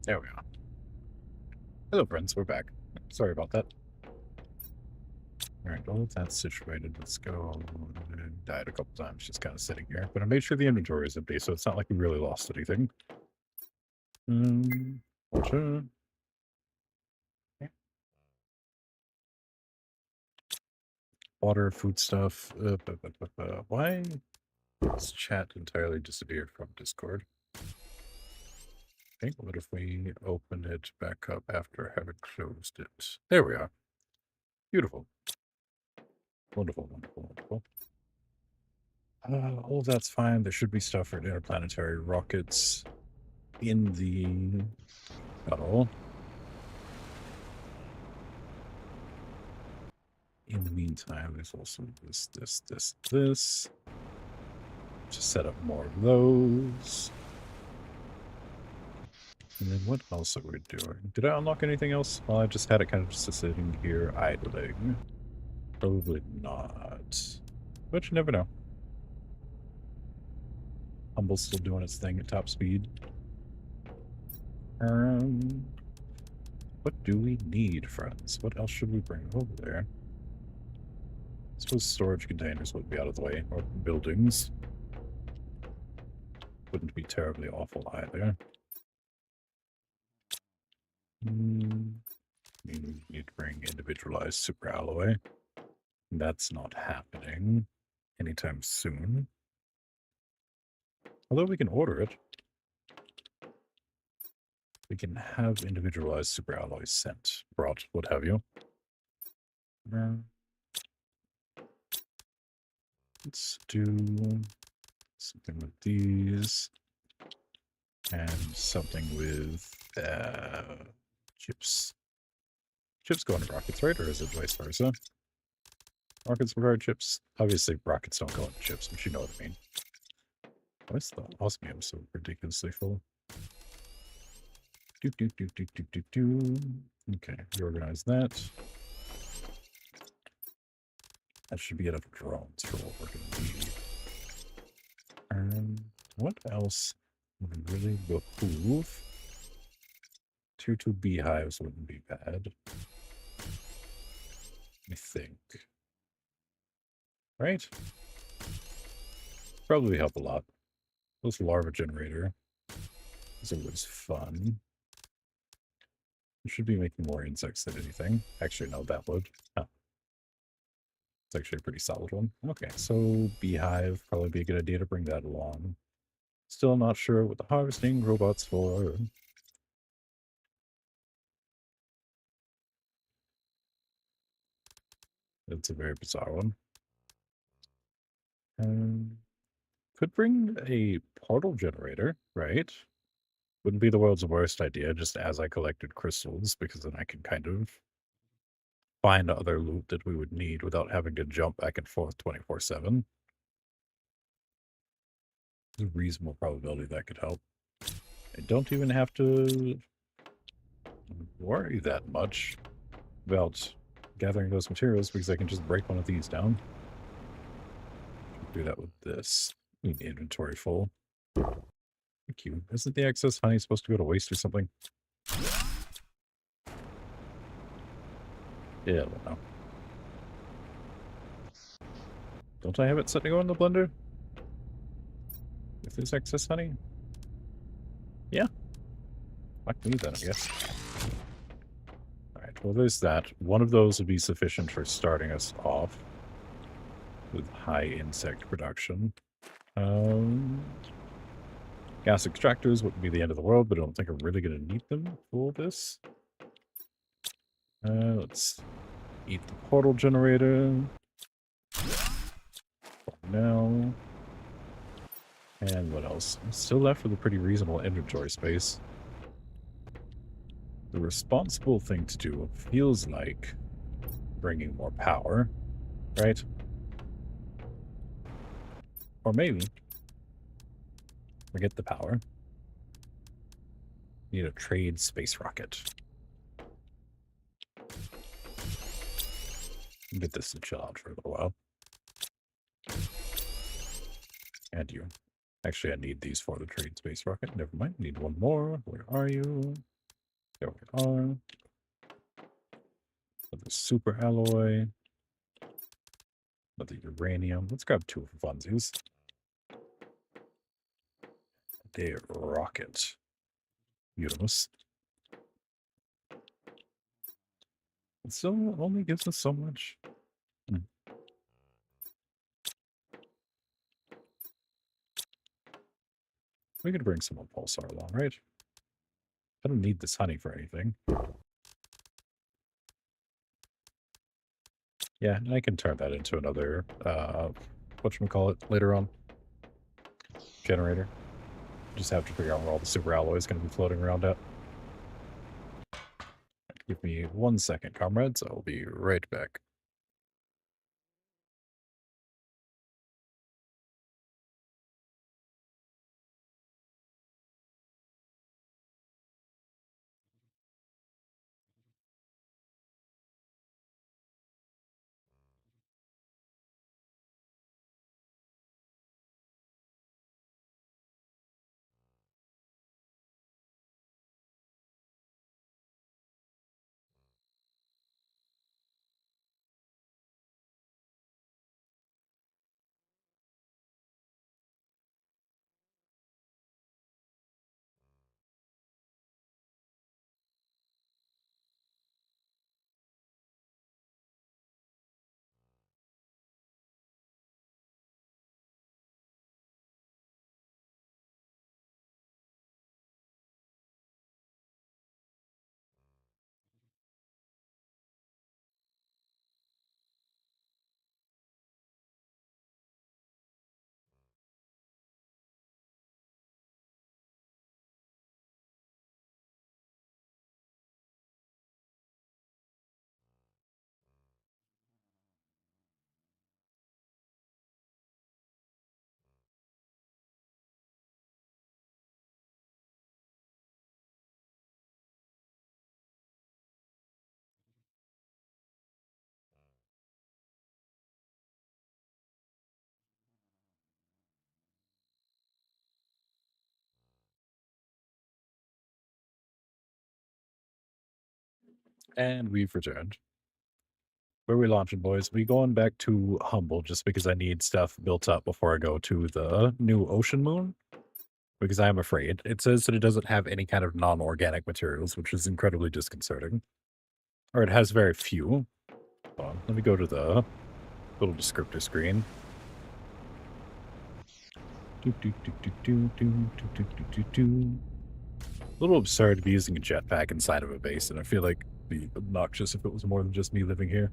There we are. Hello, friends. We're back. Sorry about that. All right, well, that's situated. Let's go. Died a couple times, just kind of sitting here. But I made sure the inventory is empty, so it's not like we really lost anything. Water. Yeah. Water, food stuff. Why does chat entirely disappear from Discord? Okay, what if we open it back up after having closed it? There we are. Beautiful. Wonderful, wonderful, wonderful. All of that's fine. There should be stuff for interplanetary rockets in the shuttle. In the meantime, there's also this. Just set up more of those. And then what else are we doing? Did I unlock anything else? Well, I just had it kind of just sitting here idling. Probably not. But you never know. Humble's still doing its thing at top speed. What do we need, friends? What else should we bring over there? I suppose storage containers would be out of the way, or buildings. Wouldn't be terribly awful either. We need to bring individualized superalloy. That's not happening anytime soon. Although we can order it. We can have individualized superalloys sent, brought, what have you. Let's do something with these. And something with chips. Chips go into rockets, right? Or is it vice versa? Rockets require chips. Obviously, rockets don't go into chips, but you know what I mean. Why is the osmium so ridiculously full? Okay, reorganize that. That should be enough drones for what we're going to need. What else would really behoove? Tier 2 beehives wouldn't be bad. I think. Right? Probably help a lot. This larva generator is always fun. We should be making more insects than anything. Actually, no, that would. Oh. It's actually a pretty solid one. Okay, so beehive, probably be a good idea to bring that along. Still not sure what the harvesting robot's for. It's a very bizarre one. Could bring a portal generator, right? Wouldn't be the world's worst idea, just as I collected crystals, because then I can kind of find other loot that we would need without having to jump back and forth 24/7. There's a reasonable probability that could help. I don't even have to worry that much about gathering those materials because I can just break one of these down. Do that with this. Need the inventory full. Thank you. Isn't the excess honey supposed to go to waste or something? Yeah, I don't know. Don't I have it set to go in the blender? If there's excess honey? Yeah. Fuck me then, I guess. Alright, well there's that. One of those would be sufficient for starting us off with high insect production. Gas extractors wouldn't be the end of the world, but I don't think I'm really going to need them for this. Let's eat the portal generator. Now. And what else? I'm still left with a pretty reasonable inventory space. The responsible thing to do feels like bringing more power, right? Or maybe forget the power. Need a trade space rocket. Get this to chill out for a little while. And you. Actually, I need these for the trade space rocket. Never mind. Need one more. Where are you? There we are. Another super alloy. Another uranium. Let's grab 2 for funsies. A rocket. Uranus. It still only gives us so much. We could bring some more pulsar along, right? I don't need this honey for anything. Yeah, and I can turn that into another, whatchamacallit, later on. Generator. Just have to figure out where all the super alloy is going to be floating around at. Give me 1 second, comrades. I'll be right back. And we've returned. Where are we launching, boys? We going back to Humble just because I need stuff built up before I go to the new ocean moon? Because I am afraid. It says that it doesn't have any kind of non-organic materials, which is incredibly disconcerting. Or it has very few. Hold on, let me go to the little descriptor screen. A little absurd to be using a jetpack inside of a base, and I feel like it'd be obnoxious if it was more than just me living here.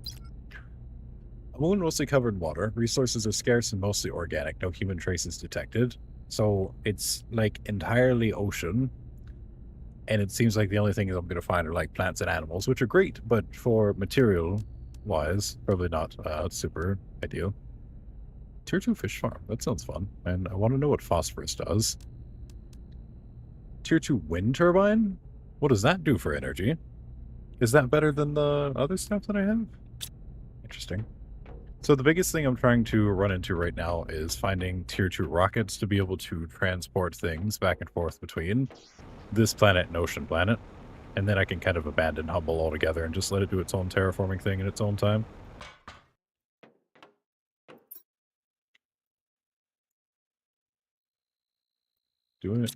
A moon mostly covered in water. Resources are scarce and mostly organic. No human traces detected. So it's like entirely ocean. And it seems like the only thing I'm going to find are like plants and animals, which are great, but for material wise, probably not super ideal. Tier 2 fish farm. That sounds fun. And I want to know what phosphorus does. Tier 2 wind turbine? What does that do for energy? Is that better than the other stuff that I have? Interesting. So the biggest thing I'm trying to run into right now is finding tier 2 rockets to be able to transport things back and forth between this planet and Ocean Planet. And then I can kind of abandon Humble altogether and just let it do its own terraforming thing in its own time.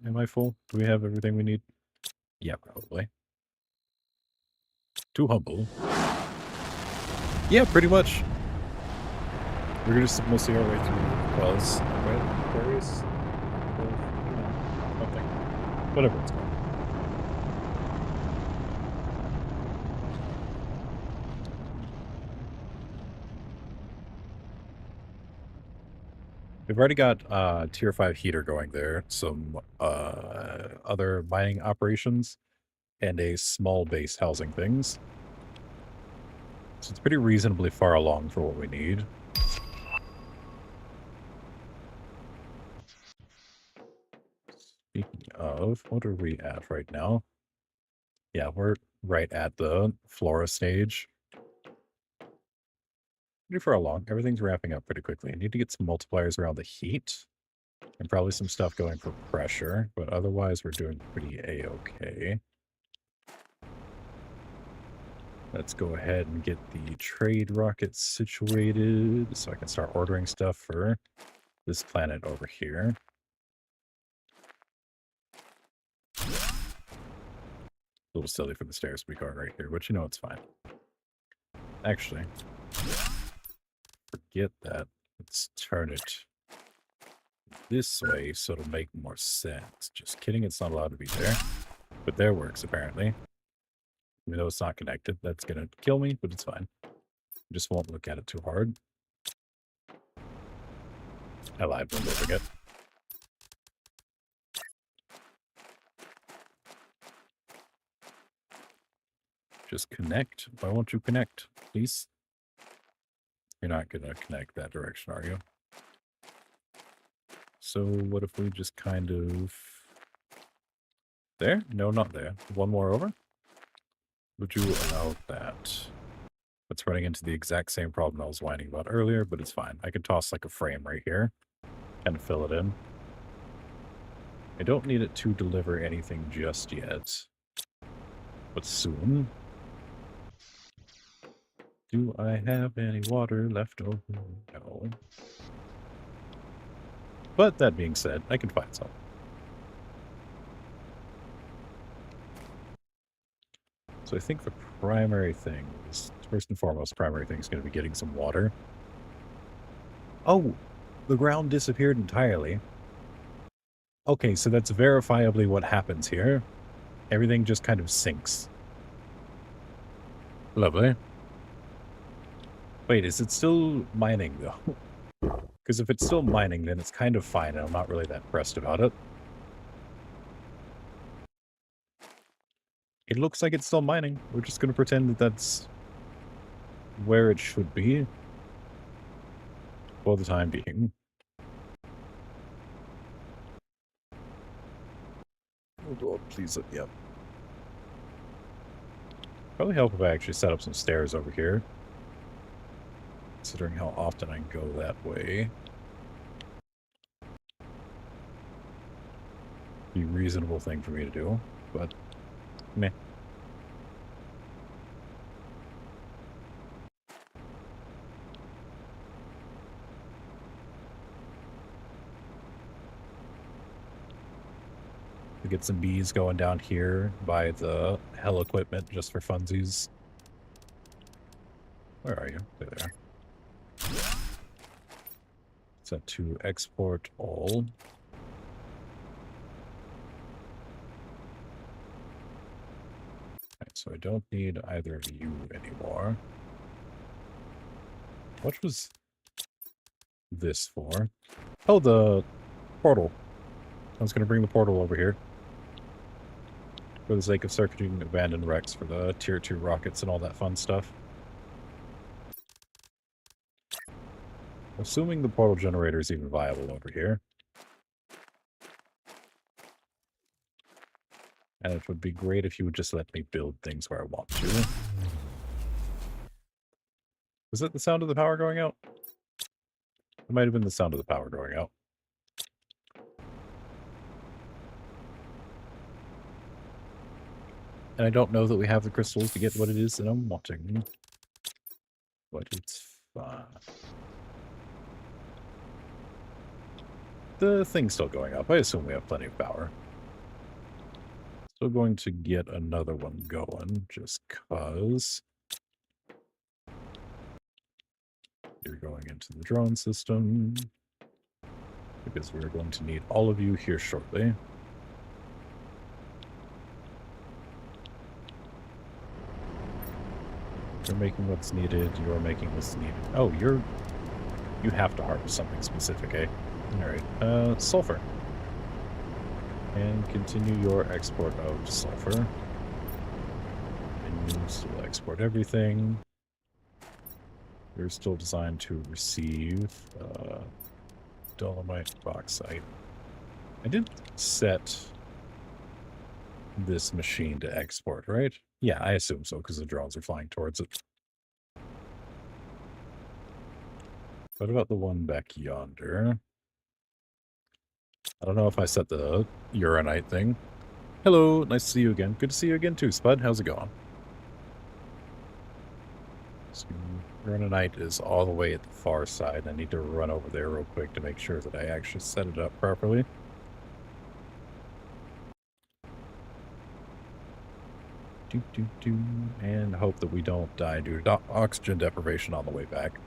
Am I full? Do we have everything we need? Yeah, probably. To Humble. Yeah, pretty much. We're just mostly our way through Buzz, right? Various, something. Whatever it's called. We've already got tier 5 heater going there, some other mining operations, and a small base housing things. So it's pretty reasonably far along for what we need. Speaking of, what are we at right now? Yeah, we're right at the flora stage. Pretty far along. Everything's wrapping up pretty quickly. I need to get some multipliers around the heat. And probably some stuff going for pressure. But otherwise, we're doing pretty A-okay. Let's go ahead and get the trade rockets situated so I can start ordering stuff for this planet over here. A little silly for the stairs to be going right here, but you know it's fine. Actually, forget that. Let's turn it this way so it'll make more sense. Just kidding, it's not allowed to be there. But there works, apparently. Even though it's not connected, that's gonna kill me, but it's fine. I just won't look at it too hard. I lied, don't forget. Just connect. Why won't you connect, please? You're not gonna connect that direction, are you? So what if we just kind of... There? No, not there. One more over? Would you allow that? It's running into the exact same problem I was whining about earlier, but it's fine. I could toss like a frame right here and fill it in. I don't need it to deliver anything just yet, but soon. Do I have any water left over? No. But that being said, I can find some. So I think the primary thing is, first and foremost, primary thing is going to be getting some water. Oh, the ground disappeared entirely. Okay, so that's verifiably what happens here. Everything just kind of sinks. Lovely. Wait, is it still mining, though? Because if it's still mining, then it's kind of fine, and I'm not really that pressed about it. It looks like it's still mining. We're just going to pretend that that's where it should be for the time being. Oh god, please let me up. Probably help if I actually set up some stairs over here, considering how often I go that way. Be a reasonable thing for me to do, but meh. We get some bees going down here by the hell equipment just for funsies. Where are you? There. Set to export all. Right, so I don't need either of you anymore. What was this for? Oh, the portal. I was going to bring the portal over here. For the sake of circuiting abandoned wrecks for the tier 2 rockets and all that fun stuff. Assuming the portal generator is even viable over here. And it would be great if you would just let me build things where I want to. Was that the sound of the power going out? It might have been the sound of the power going out. And I don't know that we have the crystals to get what it is that I'm wanting. But it's fine. The thing's still going up. I assume we have plenty of power. Still going to get another one going, just cause. You're going into the drone system. Because we're going to need all of you here shortly. You're making what's needed. You're making what's needed. Oh, you have to harvest something specific, eh? Alright. Sulfur. And continue your export of sulfur. And you still export everything. You're still designed to receive dolomite, bauxite. I did set this machine to export, right? Yeah, I assume so, because the drones are flying towards it. What about the one back yonder? I don't know if I set the uranite thing. Hello, nice to see you again. Good to see you again too, Spud. How's it going? So Granite is all the way at the far side. I need to run over there real quick to make sure that I actually set it up properly. And hope that we don't die due to oxygen deprivation on the way back.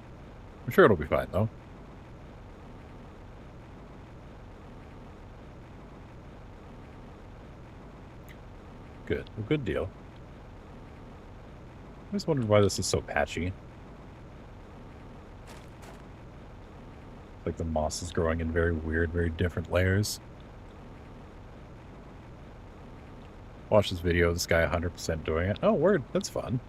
I'm sure it'll be fine, though. Good. A good deal. I just wondered why this is so patchy. Like the moss is growing in very weird, very different layers. Watch this video of this guy 100% doing it. Oh, word. That's fun.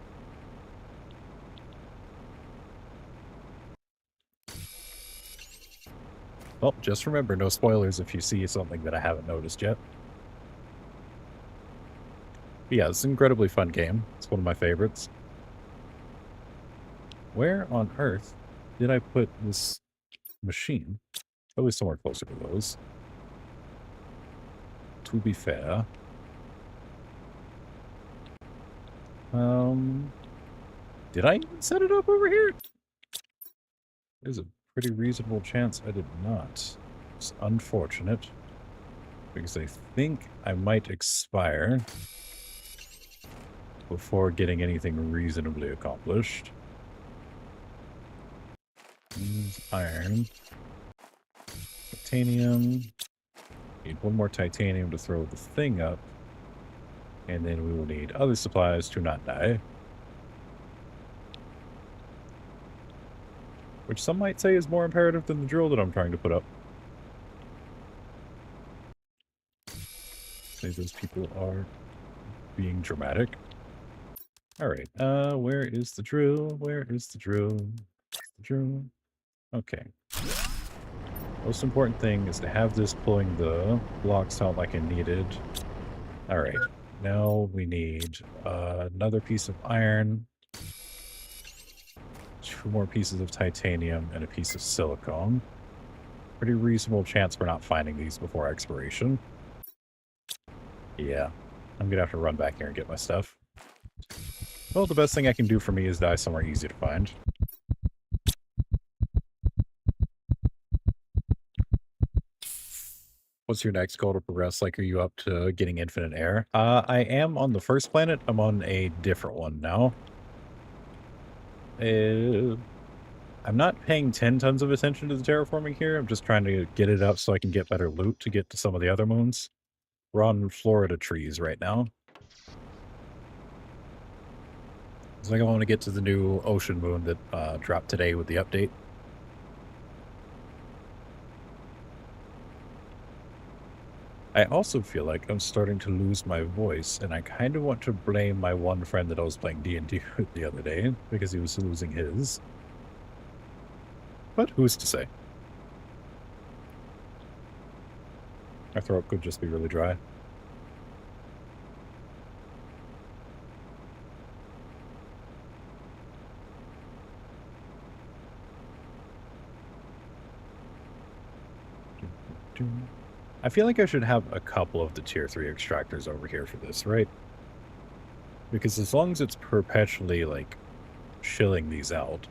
Well, just remember, no spoilers if you see something that I haven't noticed yet. But yeah, it's an incredibly fun game. It's one of my favorites. Where on earth did I put this machine? Probably somewhere closer to those. To be fair. Did I even set it up over here? There's a pretty reasonable chance I did not. It's unfortunate. Because I think I might expire before getting anything reasonably accomplished. Iron. Titanium. Need one more titanium to throw the thing up. And then we will need other supplies to not die. Which some might say is more imperative than the drill that I'm trying to put up. Say those people are being dramatic. Alright, where is the drill? Where is the drill? The drill. Okay. Most important thing is to have this pulling the blocks out like I needed. Alright, now we need another piece of iron, 2 more pieces of titanium, and a piece of silicone. Pretty reasonable chance we're not finding these before expiration. Yeah, I'm gonna have to run back here and get my stuff. Well, the best thing I can do for me is die somewhere easy to find. What's your next goal to progress? Like, are you up to getting infinite air? I am on the first planet. I'm on a different one now. I'm not paying 10 tons of attention to the terraforming here. I'm just trying to get it up so I can get better loot to get to some of the other moons. We're on Florida trees right now. It's like I want to get to the new ocean moon that dropped today with the update. I also feel like I'm starting to lose my voice, and I kind of want to blame my one friend that I was playing D&D with the other day, because he was losing his. But who's to say? My throat could just be really dry. I feel like I should have a couple of the tier 3 extractors over here for this, right? Because as long as it's perpetually, like, shilling these out,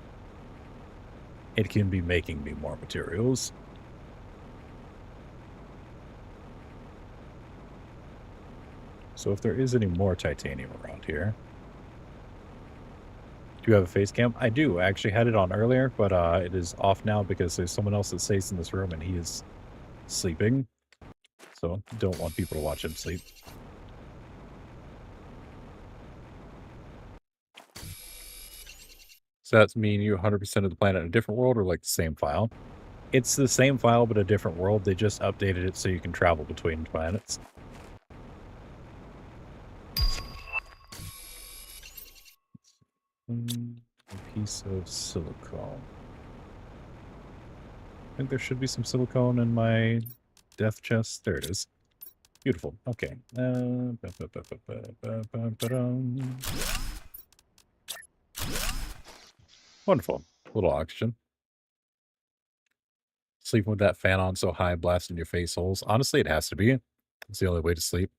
it can be making me more materials. So if there is any more titanium around here... Do you have a face cam? I do. I actually had it on earlier, but it is off now because there's someone else that stays in this room and he is sleeping. So don't want people to watch him sleep. So that's mean you 100% of the planet in a different world or like the same file? It's the same file, but a different world. They just updated it so you can travel between planets. A piece of silicone. I think there should be some silicone in my death chest. There it is. Beautiful. Okay. Wonderful. A little oxygen. Sleeping with that fan on so high, blasting your face holes. Honestly, it has to be. It's the only way to sleep.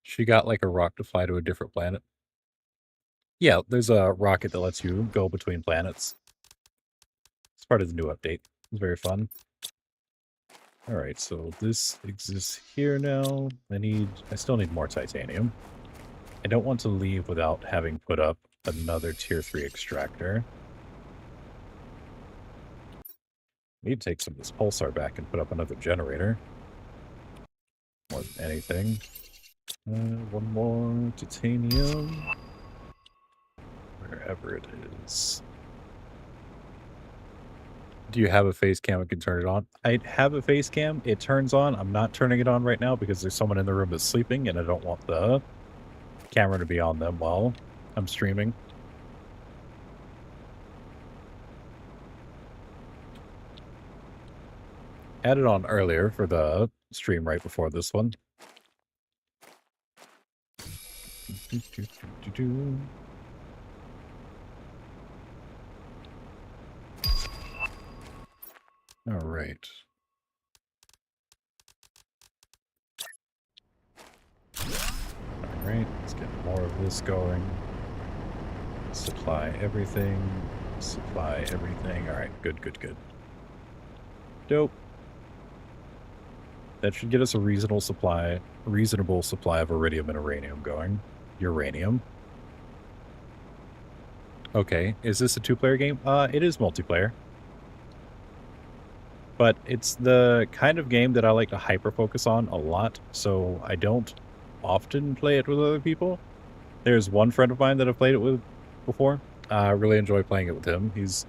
She got like a rock to fly to a different planet. Yeah, there's a rocket that lets you go between planets. It's part of the new update. It's very fun. Alright, so this exists here now. I still need more titanium. I don't want to leave without having put up another tier 3 extractor. Need to take some of this pulsar back and put up another generator. More than anything. One more titanium. Wherever it is. Do you have a face cam and can turn it on? I have a face cam. It turns on. I'm not turning it on right now because there's someone in the room that's sleeping and I don't want the camera to be on them while I'm streaming. Had it on earlier for the stream right before this one. All right. All right, let's get more of this going. Supply everything. Supply everything. All right, good, good, good. Dope. That should get us a reasonable supply of iridium and uranium going. Uranium. Okay, is this a two-player game? It is multiplayer. But it's the kind of game that I like to hyper-focus on a lot, so I don't often play it with other people. There's one friend of mine that I've played it with before. I really enjoy playing it with him. He's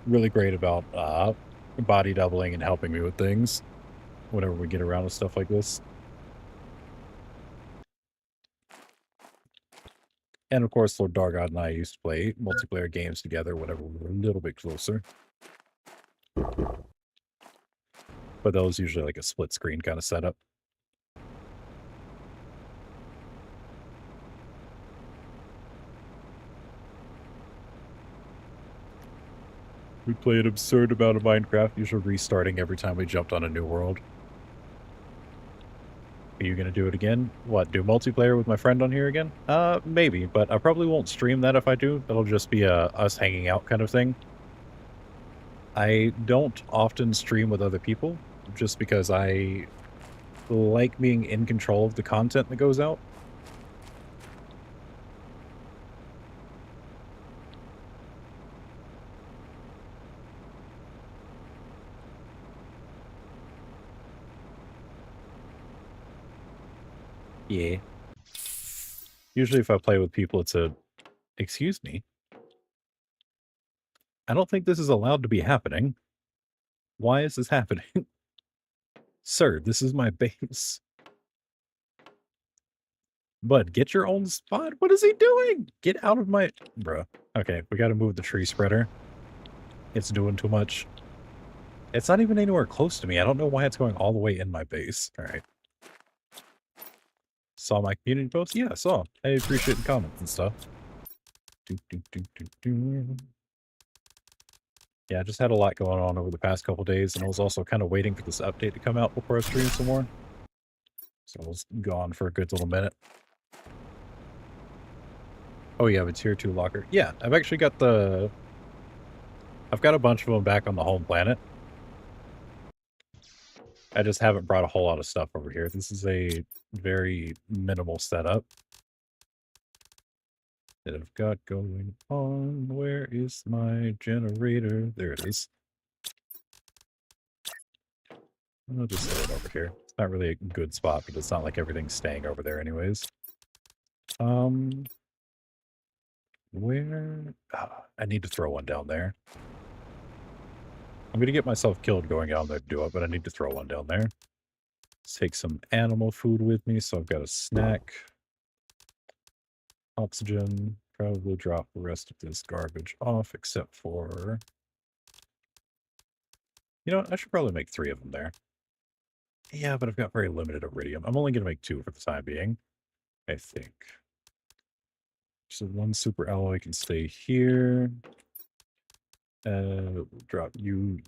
really great about body doubling and helping me with things whenever we get around to stuff like this. And of course, Lord Dargod and I used to play multiplayer games together whenever we were a little bit closer. But that was usually like a split screen kind of setup. We play an absurd amount of Minecraft, usually restarting every time we jumped on a new world. Are you going to do it again? What, do multiplayer with my friend on here again? Maybe, but I probably won't stream that if I do. That'll just be a us hanging out kind of thing. I don't often stream with other people, just because I like being in control of the content that goes out. Yeah. Usually if I play with people, it's a... Excuse me? I don't think this is allowed to be happening. Why is this happening? Sir, this is my base. Bud, get your own spot. What is he doing? Get out of my... Bruh. Okay, we gotta move the tree spreader. It's doing too much. It's not even anywhere close to me. I don't know why it's going all the way in my base. All right. Saw my community post? Yeah, I saw. I appreciate the comments and stuff. Yeah, I just had a lot going on over the past couple days, and I was also kind of waiting for this update to come out before I stream some more. So I was gone for a good little minute. Oh, you have a tier 2 locker. Yeah, I've actually got the... I've got a bunch of them back on the home planet. I just haven't brought a whole lot of stuff over here. This is a very minimal setup that I've got going on. Where is my generator? There it is. I'll just set it over here. It's not really a good spot, but it's not like everything's staying over there anyways. Where? I need to throw one down there. I'm going to get myself killed going down there to do it, but I need to throw one down there. Let's take some animal food with me, so I've got a snack. Oxygen. Probably drop the rest of this garbage off, except for... You know what? I should probably make 3 of them there. Yeah, but I've got very limited iridium. I'm only going to make 2 for the time being, I think. So 1 super alloy can stay here. We'll drop you.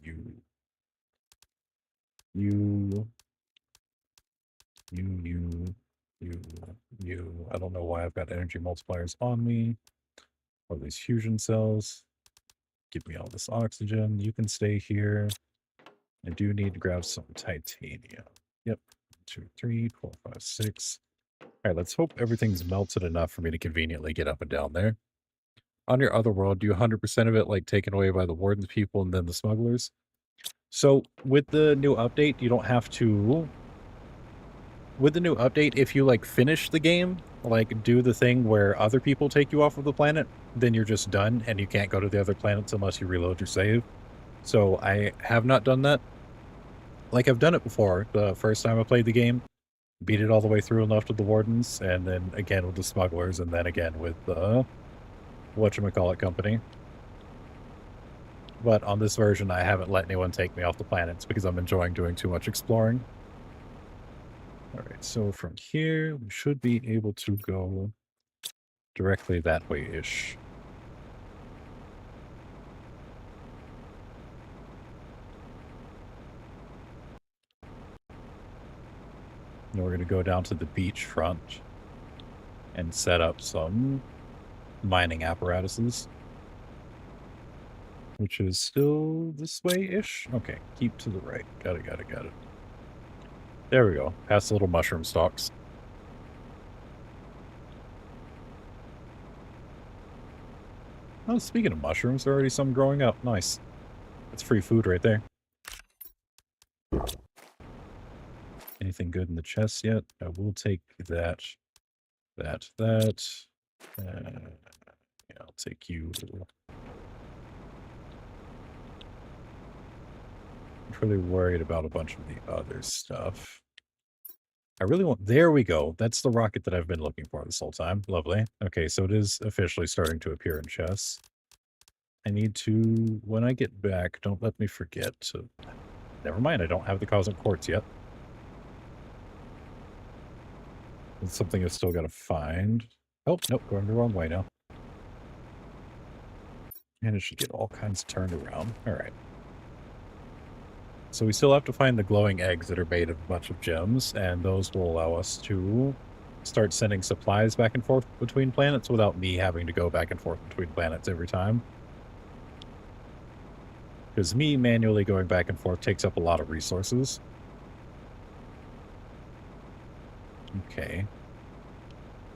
I don't know why I've got energy multipliers on me. All these fusion cells. Give me all this oxygen. You can stay here. I do need to grab some titanium. Yep. 2, 3, 4, 5, 6. All right, let's hope everything's melted enough for me to conveniently get up and down there. On your other world, do you 100% of it like taken away by the warden's people and then the smugglers? So with the new update, you don't have to... With the new update, if you like finish the game, like do the thing where other people take you off of the planet, then you're just done and you can't go to the other planets unless you reload your save. So I have not done that. Like I've done it before. The first time I played the game, beat it all the way through and left with the wardens, and then again with the smugglers, and then again with the whatchamacallit company. But on this version, I haven't let anyone take me off the planets because I'm enjoying doing too much exploring. Alright, so from here, we should be able to go directly that way-ish. And we're going to go down to the beach front and set up some mining apparatuses. Which is still this way-ish? Okay, keep to the right. Got it. There we go. Past the little mushroom stalks. Oh, speaking of mushrooms, there are already some growing up. Nice. That's free food right there. Anything good in the chest yet? I will take that. Yeah, I'll take you. I'm really worried about a bunch of the other stuff. I really want... There we go. That's the rocket that I've been looking for this whole time. Lovely. Okay, so it is officially starting to appear in chests. I need to... When I get back, don't let me forget to... Never mind, I don't have the cosmic quartz yet. It's something I've still got to find. Oh, nope, going the wrong way now. And it should get all kinds turned around. Alright. So we still have to find the glowing eggs that are made of a bunch of gems, and those will allow us to start sending supplies back and forth between planets without me having to go back and forth between planets every time. Because me manually going back and forth takes up a lot of resources. Okay.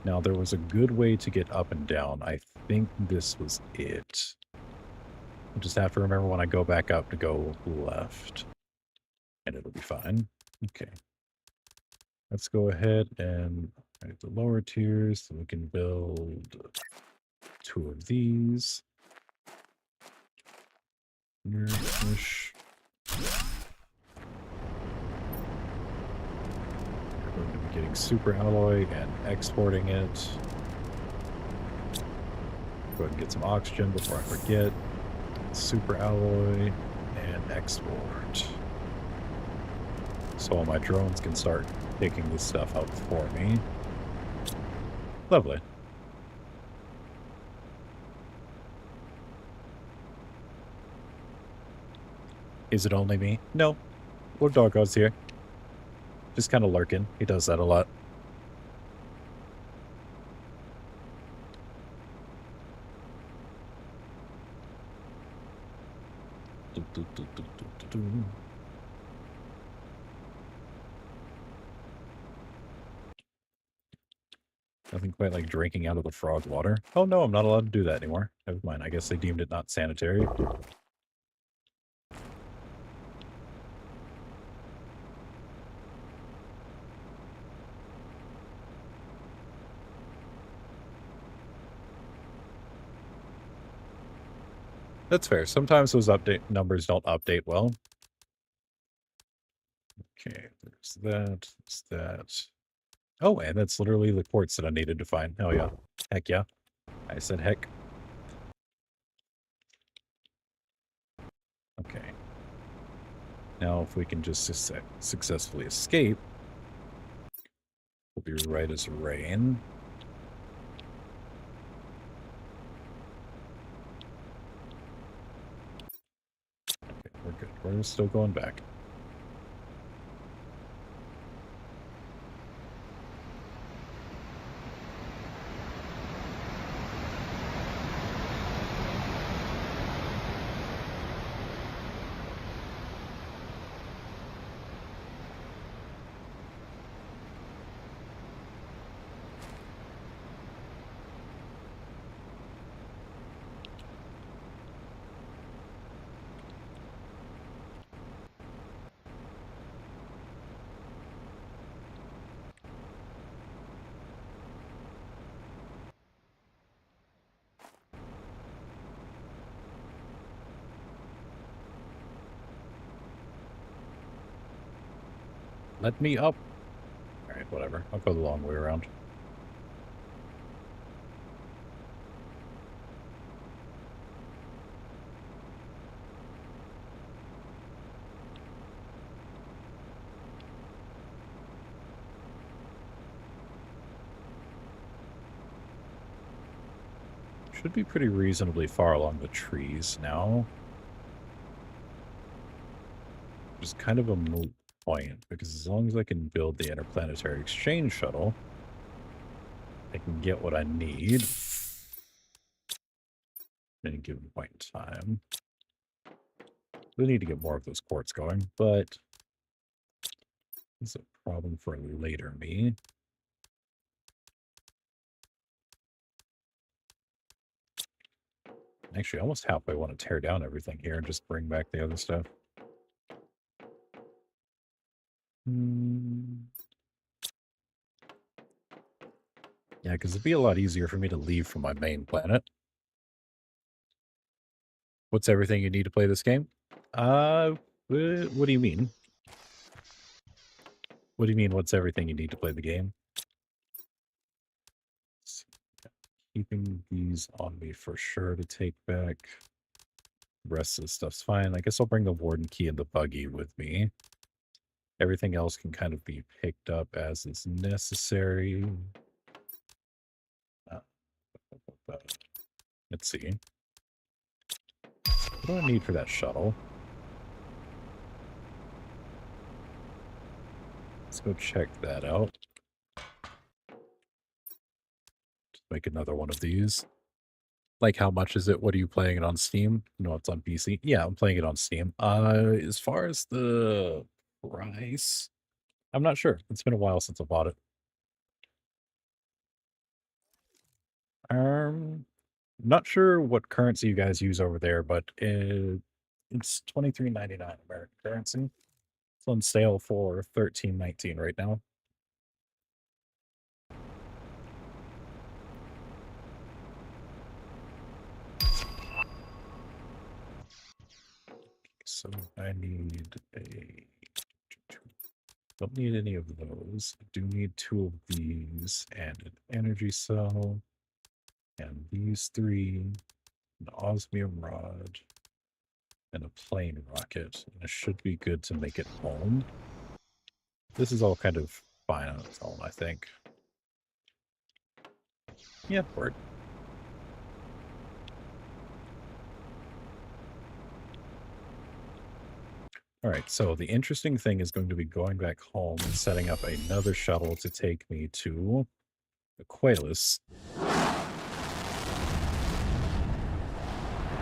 Now, there was a good way to get up and down. I think this was it. I just have to remember when I go back up to go left. And it'll be fine. Okay. Let's go ahead and write the lower tiers so we can build 2 of these. Here-ish. We're going to be getting super alloy and exporting it. Go ahead and get some oxygen before I forget. Super alloy and export. So all my drones can start taking this stuff out for me. Lovely. Is it only me? No. Lord Doggo's here. Just kind of lurking. He does that a lot. Nothing quite like drinking out of the frog water. Oh no, I'm not allowed to do that anymore. Never mind, I guess they deemed it not sanitary. That's fair. Sometimes those update numbers don't update well. Okay, there's that, there's that. Oh, and that's literally the quartz that I needed to find. Oh yeah. Heck yeah. I said heck. Okay. Now if we can just successfully escape, we'll be right as rain. Okay, we're good. We're still going back. Let me up. All right, whatever. I'll go the long way around. Should be pretty reasonably far along the trees now. Which is kind of a moot point, because as long as I can build the interplanetary exchange shuttle, I can get what I need at any given point in time. We need to get more of those ports going, but it's a problem for later me. Actually, I almost halfway want to tear down everything here and just bring back the other stuff. Yeah, because it'd be a lot easier for me to leave from my main planet. What's everything you need to play this game? What do you mean? What do you mean, what's everything you need to play the game? Keeping these on me for sure to take back. The rest of the stuff's fine. I guess I'll bring the warden key and the buggy with me. Everything else can kind of be picked up as is necessary. Uh, let's see. What do I need for that shuttle? Let's go check that out. Just make another one of these. Like, how much is it? What are you playing it on Steam? No, it's on PC. Yeah, I'm playing it on Steam. As far as the price, I'm not sure. It's been a while since I bought it. Not sure what currency you guys use over there, but it's $23.99 American currency. It's on sale for $13.19 right now. So I need a... Don't need any of those. I do need 2 of these and an energy cell and these 3, an osmium rod, and a plane rocket. And it should be good to make it home. This is all kind of fine on its own, I think. Yeah, word. All right, so the interesting thing is going to be going back home and setting up another shuttle to take me to the Qualis.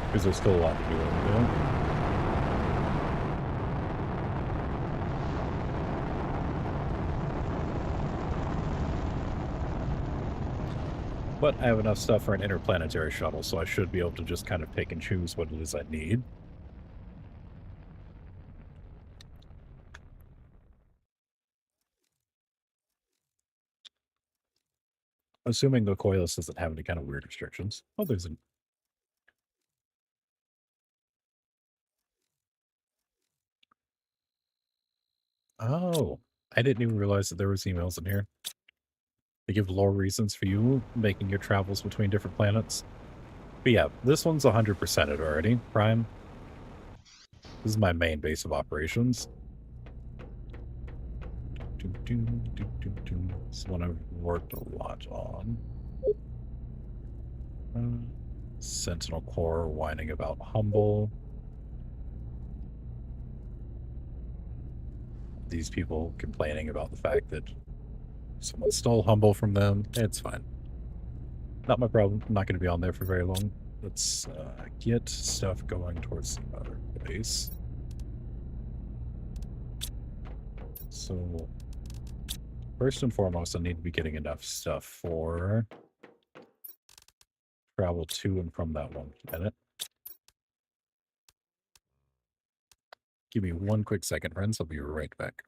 Because there's still a lot to do over there. But I have enough stuff for an interplanetary shuttle, so I should be able to just kind of pick and choose what it is I need. Assuming the Qualis doesn't have any kind of weird restrictions. Oh, there's an... Oh, I didn't even realize that there was emails in here. They give lore reasons for you making your travels between different planets. But yeah, this one's 100%ed already, Prime. This is my main base of operations. This is one I've worked a lot on. Sentinel Core whining about Humble. These people complaining about the fact that someone stole Humble from them. It's fine. Not my problem. I'm not going to be on there for very long. Let's get stuff going towards the other base. So, first and foremost, I need to be getting enough stuff for travel to and from that one planet. Give me one quick second, friends. I'll be right back.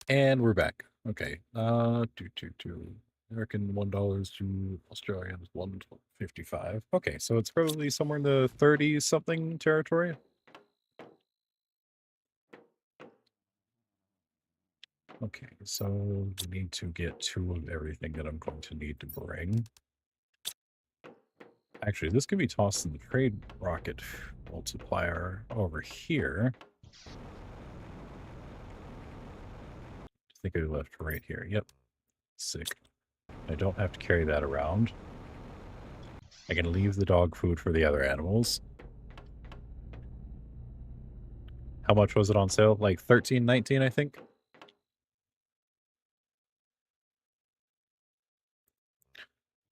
And we're back. Okay. American $1 to Australian 1.55. Okay, so it's probably somewhere in the 30 something territory. Okay, so we need to get 2 of everything that I'm going to need to bring. Actually, this could be tossed in the trade rocket multiplier over here. I think I left right here. Yep. Sick. I don't have to carry that around. I can leave the dog food for the other animals. How much was it on sale? Like 13.19, I think.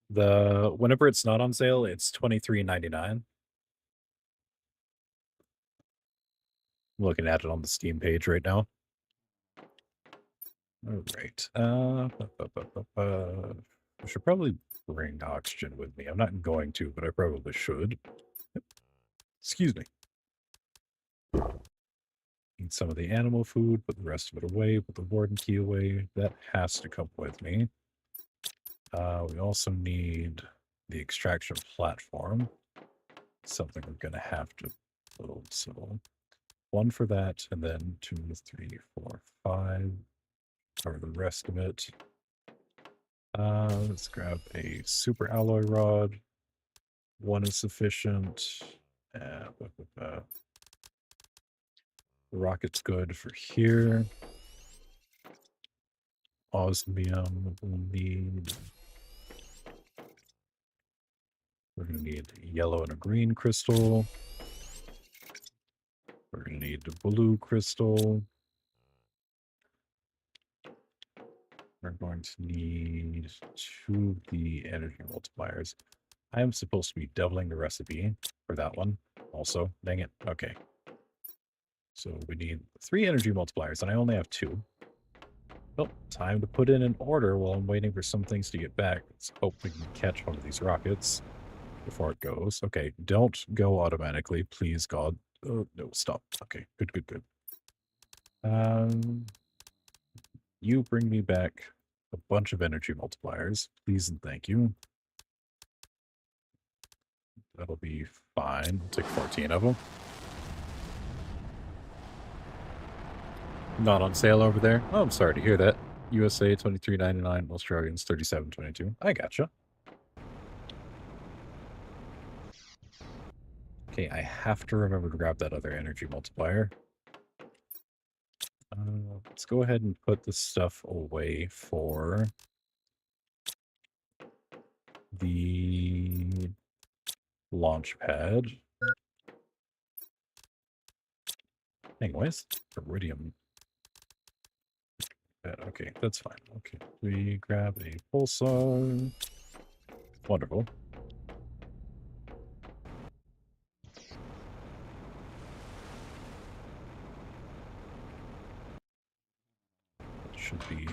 Whenever it's not on sale, it's 23.99. I'm looking at it on the Steam page right now. All right. I should probably bring oxygen with me. I'm not going to, but I probably should. Excuse me. Eat some of the animal food, put the rest of it away, put the warden key away. That has to come with me. We also need the extraction platform. Something we're going to have to build. So 1 for that, and then 2, 3, 4, 5 for the rest of it. Let's grab a super alloy rod. 1 is sufficient. The rocket's good for here. Osmium we'll need. We're going to need a yellow and a green crystal. We're going to need a blue crystal. We're going to need 2 of the energy multipliers. I am supposed to be doubling the recipe for that one also. Dang it. Okay. So we need 3 energy multipliers, and I only have 2. Well, time to put in an order while I'm waiting for some things to get back. Let's hope we can catch one of these rockets before it goes. Okay, don't go automatically, please, God. Oh, no, stop. Okay, good, good, good. You bring me back a bunch of energy multipliers, please and thank you. That'll be fine. I'll take 14 of them. Not on sale over there. Oh, I'm sorry to hear that. USA 23.99, Australians 37.22. I gotcha. Okay, I have to remember to grab that other energy multiplier. Let's go ahead and put this stuff away for the launch pad. Anyways, iridium. Okay, that's fine. Okay, we grab a pulsar. Wonderful. That should be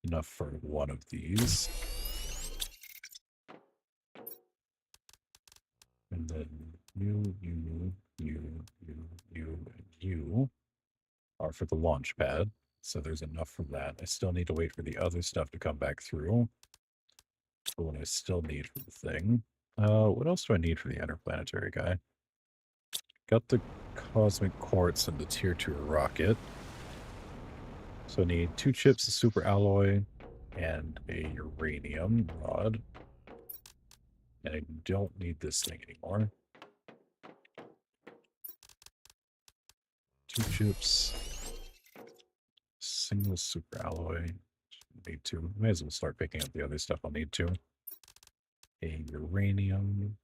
enough for 1 of these. And then you, and you are for the launch pad. So there's enough for that. I still need to wait for the other stuff to come back through. But what I still need for the thing. What else do I need for the interplanetary guy? Got the cosmic quartz and the tier 2 rocket. So I need 2 chips of super alloy and a uranium rod. And I don't need this thing anymore. 2 chips. Single super alloy. Need to. May as well start picking up the other stuff I'll need to. A uranium.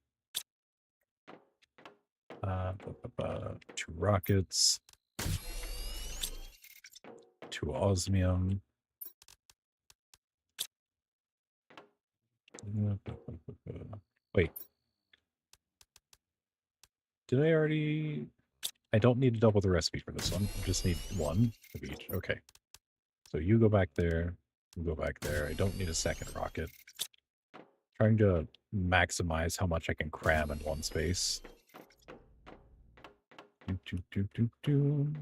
2 rockets. 2 osmium. Wait. Did I already... I don't need to double the recipe for this one. I just need 1 of each. Okay. So you go back there. You go back there. I don't need a second rocket. Trying to maximize how much I can cram in one space.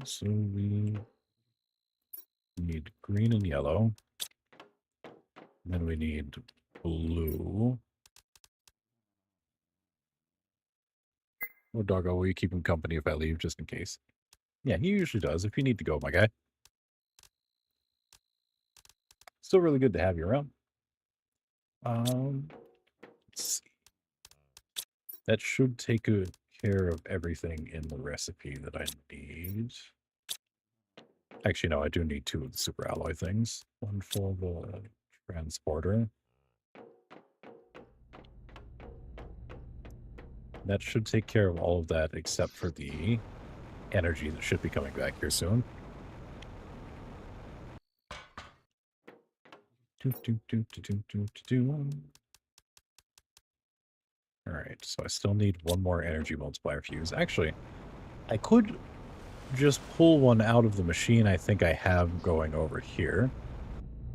So we We need green and yellow. And then we need blue. Oh, doggo, will you keep him company if I leave, just in case? Yeah, he usually does. If you need to go, my guy. Still really good to have you around. Let's see. That should take care of everything in the recipe that I need. Actually, no, I do need 2 of the super alloy things. One for the transporter. That should take care of all of that except for the energy that should be coming back here soon. Alright, so I still need 1 more energy multiplier fuse. Actually, I could just pull one out of the machine I think I have going over here.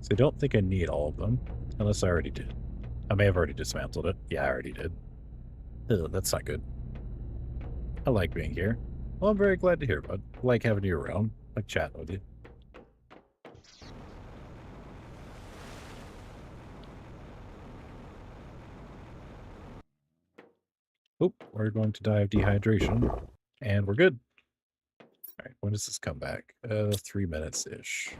So I don't think I need all of them, unless I already did. I may have already dismantled it. Yeah, I already did. Ugh, that's not good. I like being here. Well, I'm very glad to hear, bud. I like having you around. I like chatting with you. Oop, we're going to die of dehydration. And we're good. Alright, when does this come back? 3 minutes-ish.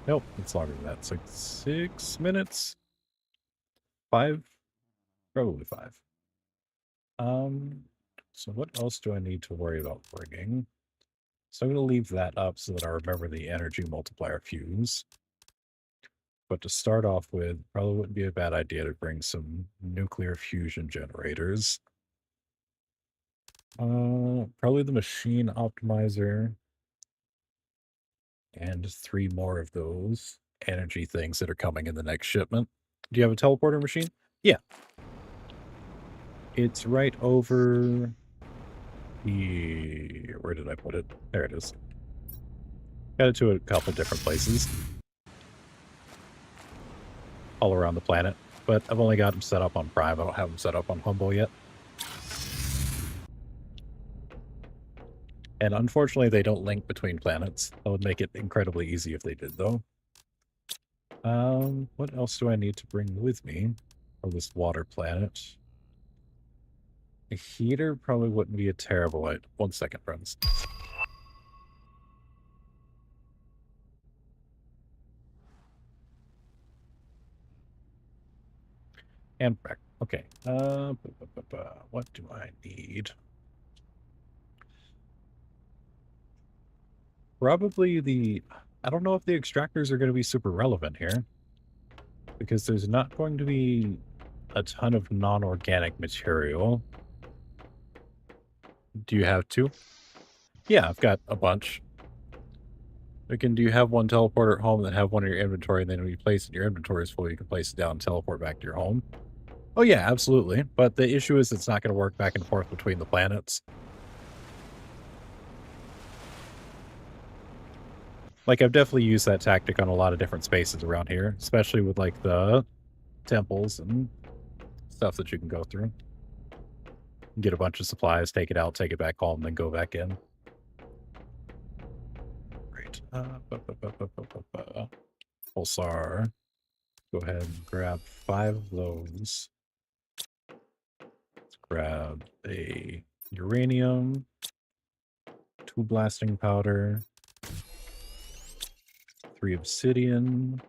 Nope, it's longer than that. It's like 6 minutes? 5? Probably 5. So what else do I need to worry about bringing? So I'm going to leave that up so that I remember the energy multiplier fuse. But to start off with, probably wouldn't be a bad idea to bring some nuclear fusion generators. Probably the machine optimizer. And 3 more of those energy things that are coming in the next shipment. Do you have a teleporter machine? Yeah. It's right over the... Where did I put it? There it is. Got it to a couple different places. All around the planet. But I've only got them set up on Prime. I don't have them set up on Humble yet. And unfortunately, they don't link between planets. That would make it incredibly easy if they did, though. What else do I need to bring with me for this water planet? A heater probably wouldn't be a terrible idea. 1 second, friends. And back. Okay. What do I need? Probably the... I don't know if the extractors are going to be super relevant here. Because there's not going to be a ton of non-organic material. Do you have 2? Yeah, I've got a bunch. Do you have 1 teleporter at home and then have 1 in your inventory, and then when you place it in your inventory is full, you can place it down and teleport back to your home? Oh yeah, absolutely. But the issue is it's not going to work back and forth between the planets. Like, I've definitely used that tactic on a lot of different spaces around here, especially with, like, the temples and stuff that you can go through. Get a bunch of supplies, take it out, take it back home, then go back in. Great. Pulsar. Go ahead and grab 5 of those. Let's grab a uranium, 2 blasting powder, 3 obsidian,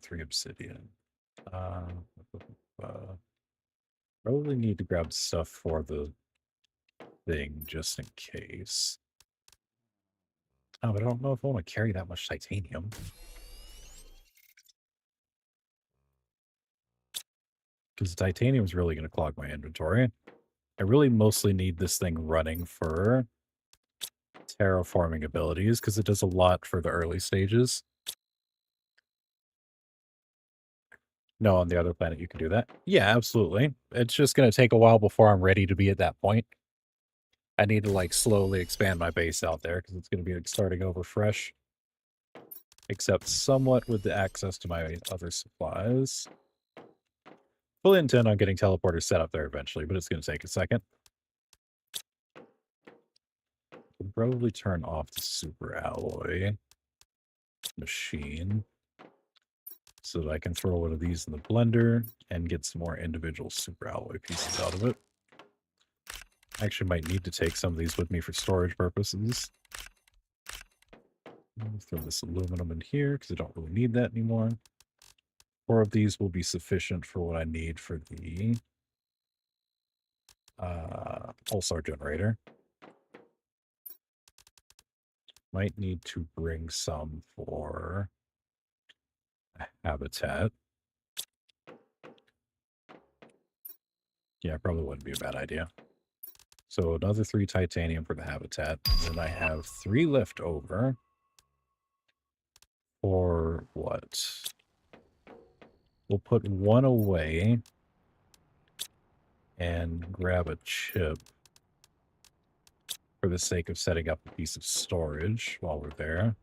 3 obsidian. Probably need to grab stuff for the thing just in case. Oh, but I don't know if I want to carry that much titanium. Because titanium is really going to clog my inventory. I really mostly need this thing running for terraforming abilities, because it does a lot for the early stages. No, on the other planet you can do that. Yeah, absolutely. It's just going to take a while before I'm ready to be at that point. I need to, like, slowly expand my base out there, because it's going to be like starting over fresh. Except somewhat with the access to my other supplies. Fully intend on getting teleporters set up there eventually, but it's going to take a second. We'll probably turn off the super alloy machine so that I can throw one of these in the blender and get some more individual super alloy pieces out of it. I actually might need to take some of these with me for storage purposes. Throw this aluminum in here because I don't really need that anymore. 4 of these will be sufficient for what I need for the pulsar generator. Might need to bring some for a habitat. Yeah, probably wouldn't be a bad idea. So another 3 titanium for the habitat. And then I have 3 left over. For what? We'll put 1 away and grab a chip for the sake of setting up a piece of storage while we're there.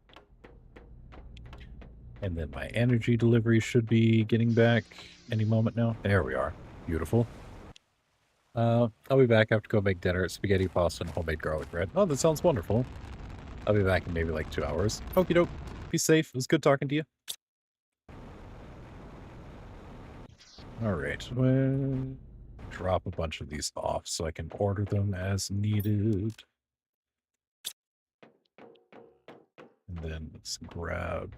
And then my energy delivery should be getting back any moment now. There we are. Beautiful. I'll be back. I have to go make dinner. Spaghetti, pasta, and homemade garlic bread. Oh, that sounds wonderful. I'll be back in maybe like 2 hours. Okie doke. Be safe. It was good talking to you. All right. Well, drop a bunch of these off so I can order them as needed. And then let's grab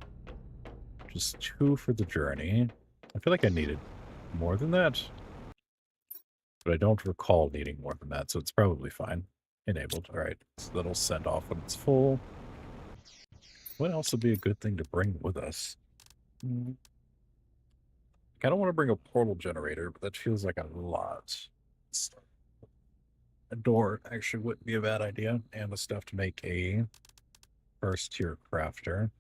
just 2 for the journey. I feel like I needed more than that, but I don't recall needing more than that, so it's probably fine. Enabled. All right. So that'll send off when it's full. What else would be a good thing to bring with us? I kind of want to bring a portal generator, but that feels like a lot. A door actually wouldn't be a bad idea, and the stuff to make a first tier crafter.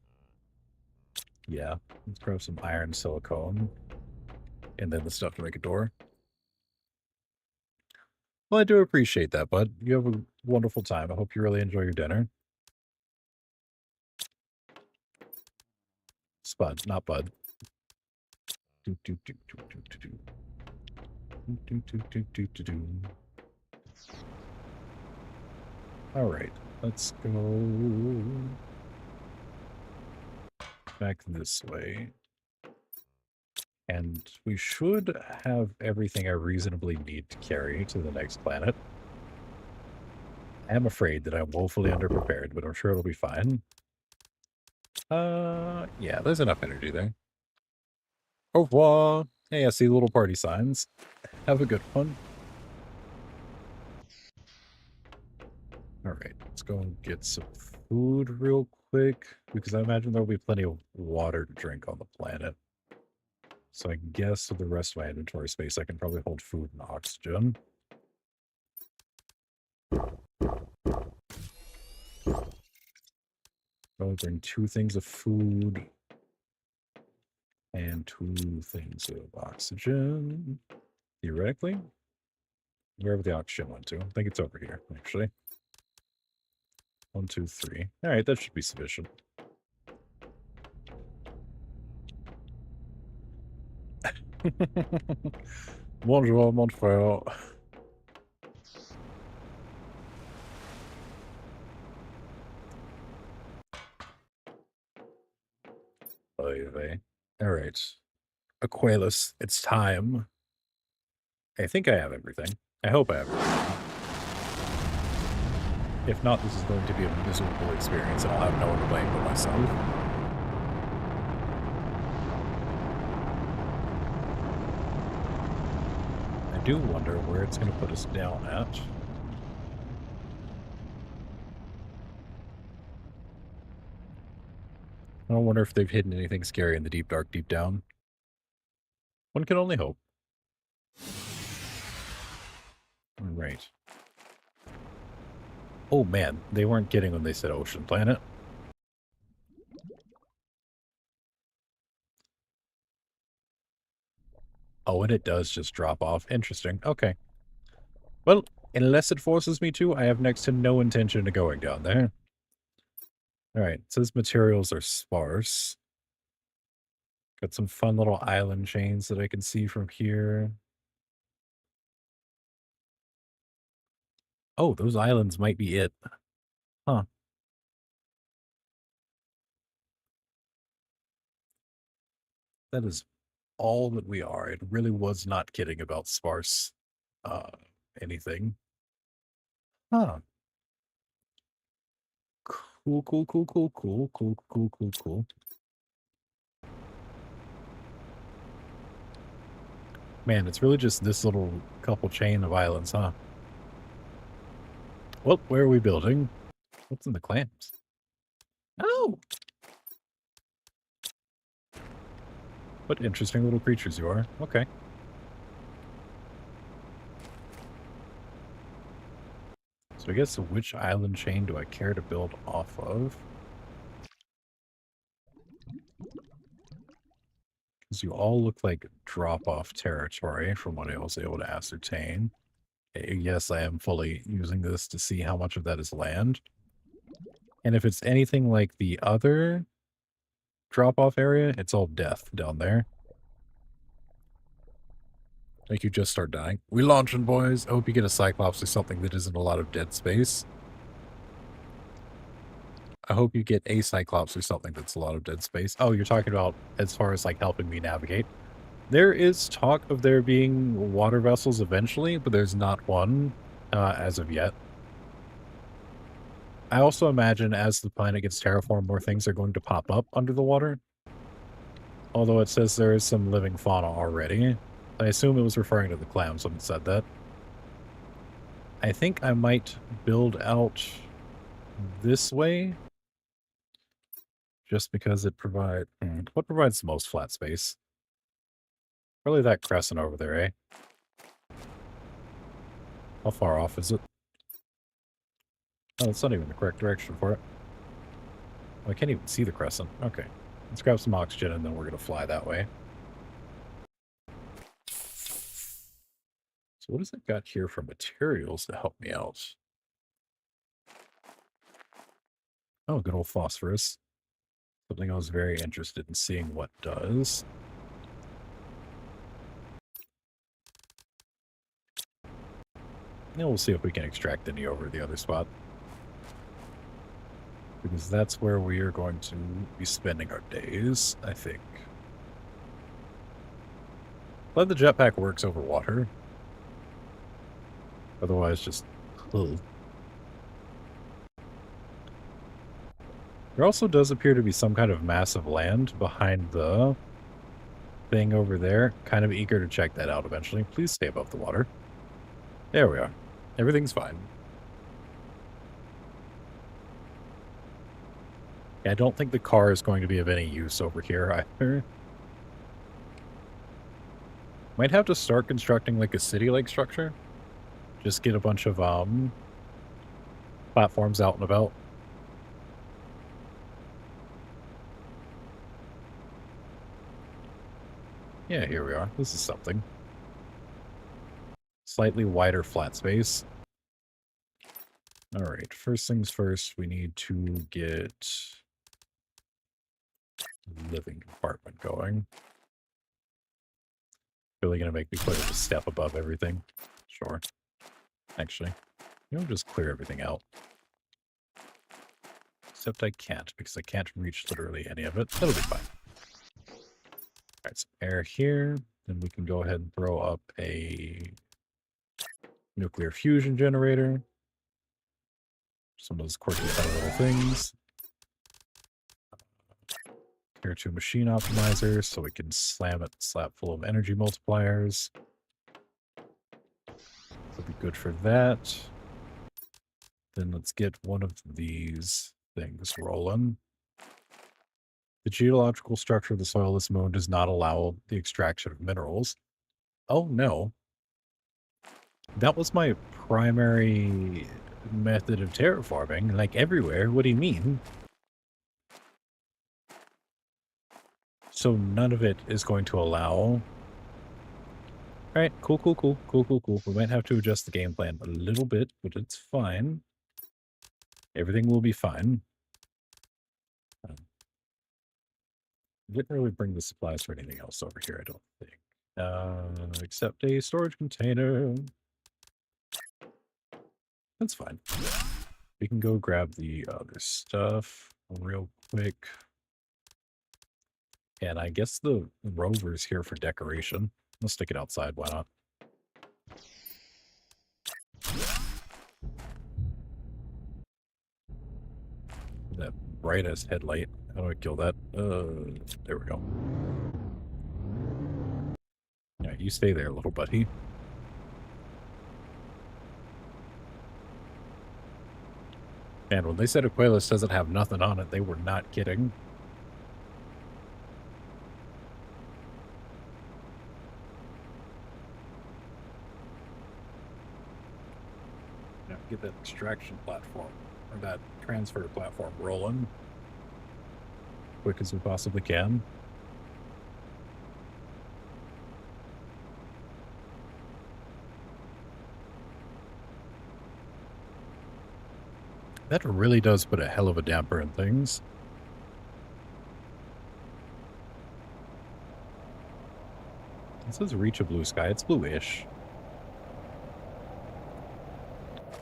Yeah, let's grab some iron silicone, and then the stuff to make a door. Well, I do appreciate that, bud. You have a wonderful time. I hope you really enjoy your dinner. Spud, not bud. Do, do, do, do, do, do, do. Do, do, do, do, do, do. All right, let's go back this way. And we should have everything I reasonably need to carry to the next planet. I am afraid that I'm woefully underprepared, but I'm sure it'll be fine. Yeah, there's enough energy there. Au revoir. Hey, I see little party signs. Have a good one. All right, let's go and get some food real quick, because I imagine there'll be plenty of water to drink on the planet. So I guess with the rest of my inventory space, I can probably hold food and oxygen. Probably bring 2 things of food and 2 things of oxygen. Theoretically, wherever the oxygen went to. I think it's over here, actually. 1, 2, 3. All right, that should be sufficient. Bonjour, mon frère. All right. Aqualus, it's time. I think I have everything. I hope I have everything. If not, this is going to be a miserable experience, and I'll have no one to blame but myself. I do wonder where it's going to put us down at. I don't wonder if they've hidden anything scary in the deep, dark, deep down. One can only hope. All right. Oh man, they weren't kidding when they said ocean planet. Oh, and it does just drop off. Interesting. Okay. Well, unless it forces me to, I have next to no intention of going down there. All right. It says materials are sparse. Got some fun little island chains that I can see from here. Oh, those islands might be it. Huh. That is all that we are. It really was not kidding about sparse uh anything. Huh. Cool, cool, cool, cool, cool, cool, cool, cool, cool. Man, it's really just this little couple chain of islands, huh? Well, where are we building? What's in the clams? Oh! What interesting little creatures you are. Okay. So I guess which island chain do I care to build off of? Because you all look like drop-off territory from what I was able to ascertain. Yes, I am fully using this to see how much of that is land. And if it's anything like the other drop-off area, it's all death down there. Like you just start dying. We launching, boys. I hope you get a Cyclops or something that isn't a lot of dead space. I hope you get a Cyclops or something that's a lot of dead space. Oh, you're talking about as far as like helping me navigate. There is talk of there being water vessels eventually, but there's not one as of yet. I also imagine as the planet gets terraformed, more things are going to pop up under the water. Although it says there is some living fauna already. I assume it was referring to the clams when it said that. I think I might build out this way. Just because it provides... what provides the most flat space? Probably that crescent over there, eh? How far off is it? Oh, it's not even the correct direction for it. Oh, I can't even see the crescent. Okay. Let's grab some oxygen and then we're going to fly that way. So what has it got here for materials to help me out? Oh, good old phosphorus. Something I was very interested in seeing what does. And we'll see if we can extract any over the other spot. Because that's where we are going to be spending our days, I think. Glad the jetpack works over water. Otherwise, just... ugh. There also does appear to be some kind of massive land behind the thing over there. Kind of eager to check that out eventually. Please stay above the water. There we are. Everything's fine. Yeah, I don't think the car is going to be of any use over here either. Might have to start constructing like a city-like structure. Just get a bunch of platforms out and about. Yeah, here we are. This is something. Slightly wider flat space. Alright, first things first, we need to get living compartment going. Really gonna make me put it a step above everything. Sure. Actually, you know, just clear everything out. Except I can't, because I can't reach literally any of it. That'll be fine. Alright, some air here. Then we can go ahead and throw up a nuclear fusion generator. Some of those quirky kind of little things. Tier 2 machine optimizer, so we can slam it slap full of energy multipliers. That'll be good for that. Then let's get one of these things rolling. The geological structure of the soil of this moon does not allow the extraction of minerals. Oh, no. That was my primary method of terraforming, like everywhere. What do you mean? So none of it is going to allow... Alright, cool, cool, cool, cool, cool, cool. We might have to adjust the game plan a little bit, but it's fine. Everything will be fine. Didn't really bring the supplies for anything else over here, I don't think. Except a storage container. That's fine. We can go grab the other stuff real quick. And I guess the rover's here for decoration. Let's stick it outside, why not? That brightest headlight. How do I kill that? There we go. Yeah, you stay there, little buddy. And when they said Aquilus doesn't have nothing on it, they were not kidding. Now get that extraction platform, or that transfer platform rolling. Quick as we possibly can. That really does put a hell of a damper in things. It says reach a blue sky. It's bluish.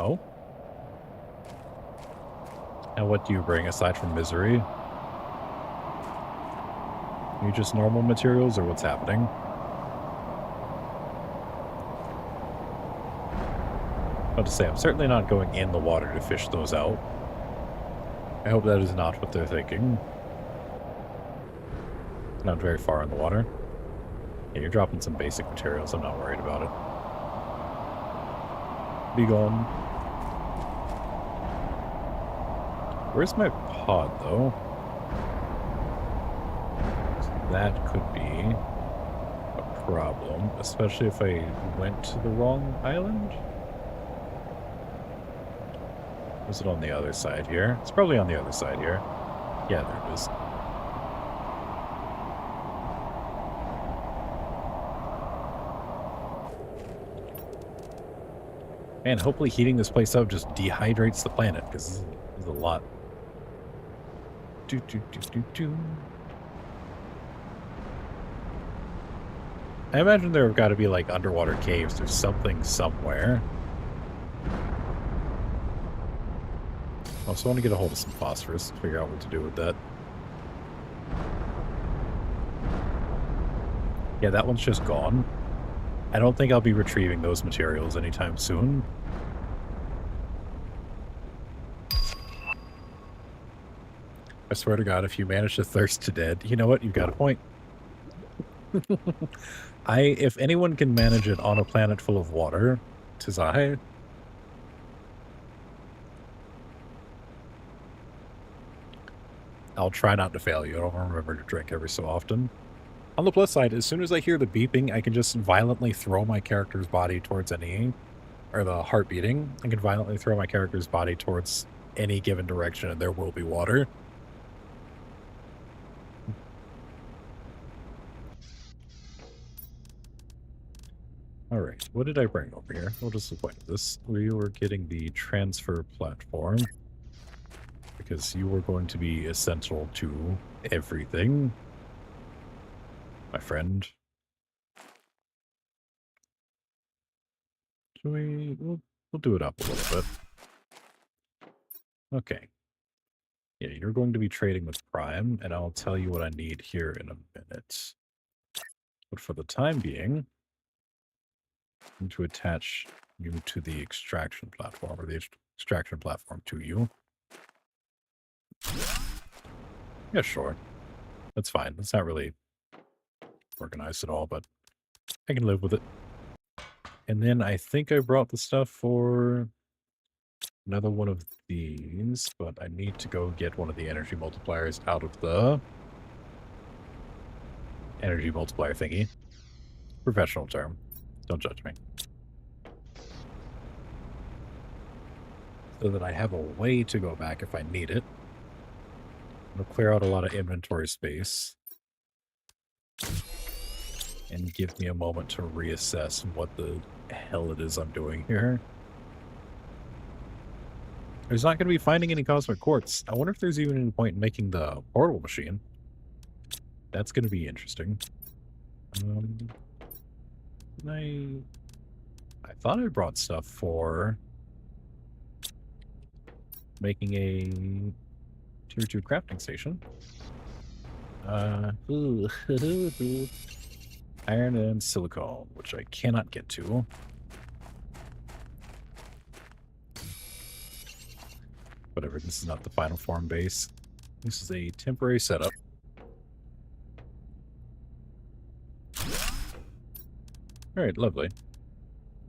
Oh? And what do you bring aside from misery? You just normal materials or what's happening? About to say, I'm certainly not going in the water to fish those out. I hope that is not what they're thinking. Not very far in the water. Yeah, you're dropping some basic materials. I'm not worried about it. Be gone. Where's my pod, though? That could be a problem, especially if I went to the wrong island. Was it on the other side here? It's probably on the other side here. Yeah, there it is. Man, hopefully heating this place up just dehydrates the planet, because this is a lot. I imagine there have got to be, like, underwater caves or something somewhere. I also want to get a hold of some phosphorus to figure out what to do with that. Yeah, that one's just gone. I don't think I'll be retrieving those materials anytime soon. I swear to God, if you manage to thirst to death, you know what? You've got a point. If anyone can manage it on a planet full of water, 'tis I. I'll try not to fail you. I'll remember to drink every so often. On the plus side, as soon as I hear the beeping, I can just violently throw my character's body towards or the heart beating. I can violently throw my character's body towards any given direction and there will be water. Alright, what did I bring over here? We'll just avoid this. We were getting the transfer platform, because you were going to be essential to everything, my friend. We'll do it up a little bit. Okay. Yeah, you're going to be trading with Prime, and I'll tell you what I need here in a minute. But for the time being, I'm going to attach you to the extraction platform, or the extraction platform to you. Yeah, sure. That's fine. It's not really organized at all, but I can live with it. And then I think I brought the stuff for another one of these, but I need to go get one of the energy multipliers out of the energy multiplier thingy. Professional term. Don't judge me. So that I have a way to go back if I need it. It'll clear out a lot of inventory space. And give me a moment to reassess what the hell it is I'm doing here. There's not going to be finding any cosmic quartz. I wonder if there's even any point in making the portal machine. That's going to be interesting. I thought I brought stuff for making a tier 2 crafting station. Iron and silicone, which I cannot get to. Whatever, this is not the final form base. This is a temporary setup. Alright, lovely.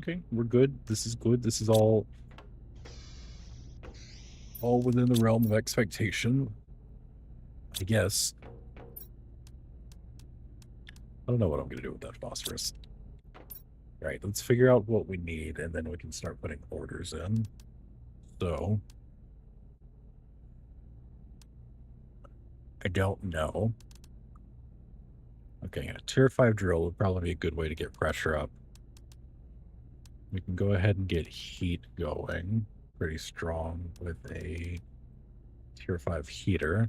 Okay, we're good. This is good. This is all within the realm of expectation, I guess. I don't know what I'm going to do with that phosphorus. All right, let's figure out what we need, and then we can start putting orders in. So, I don't know. Okay, a tier 5 drill would probably be a good way to get pressure up. We can go ahead and get heat going pretty strong with a tier 5 heater.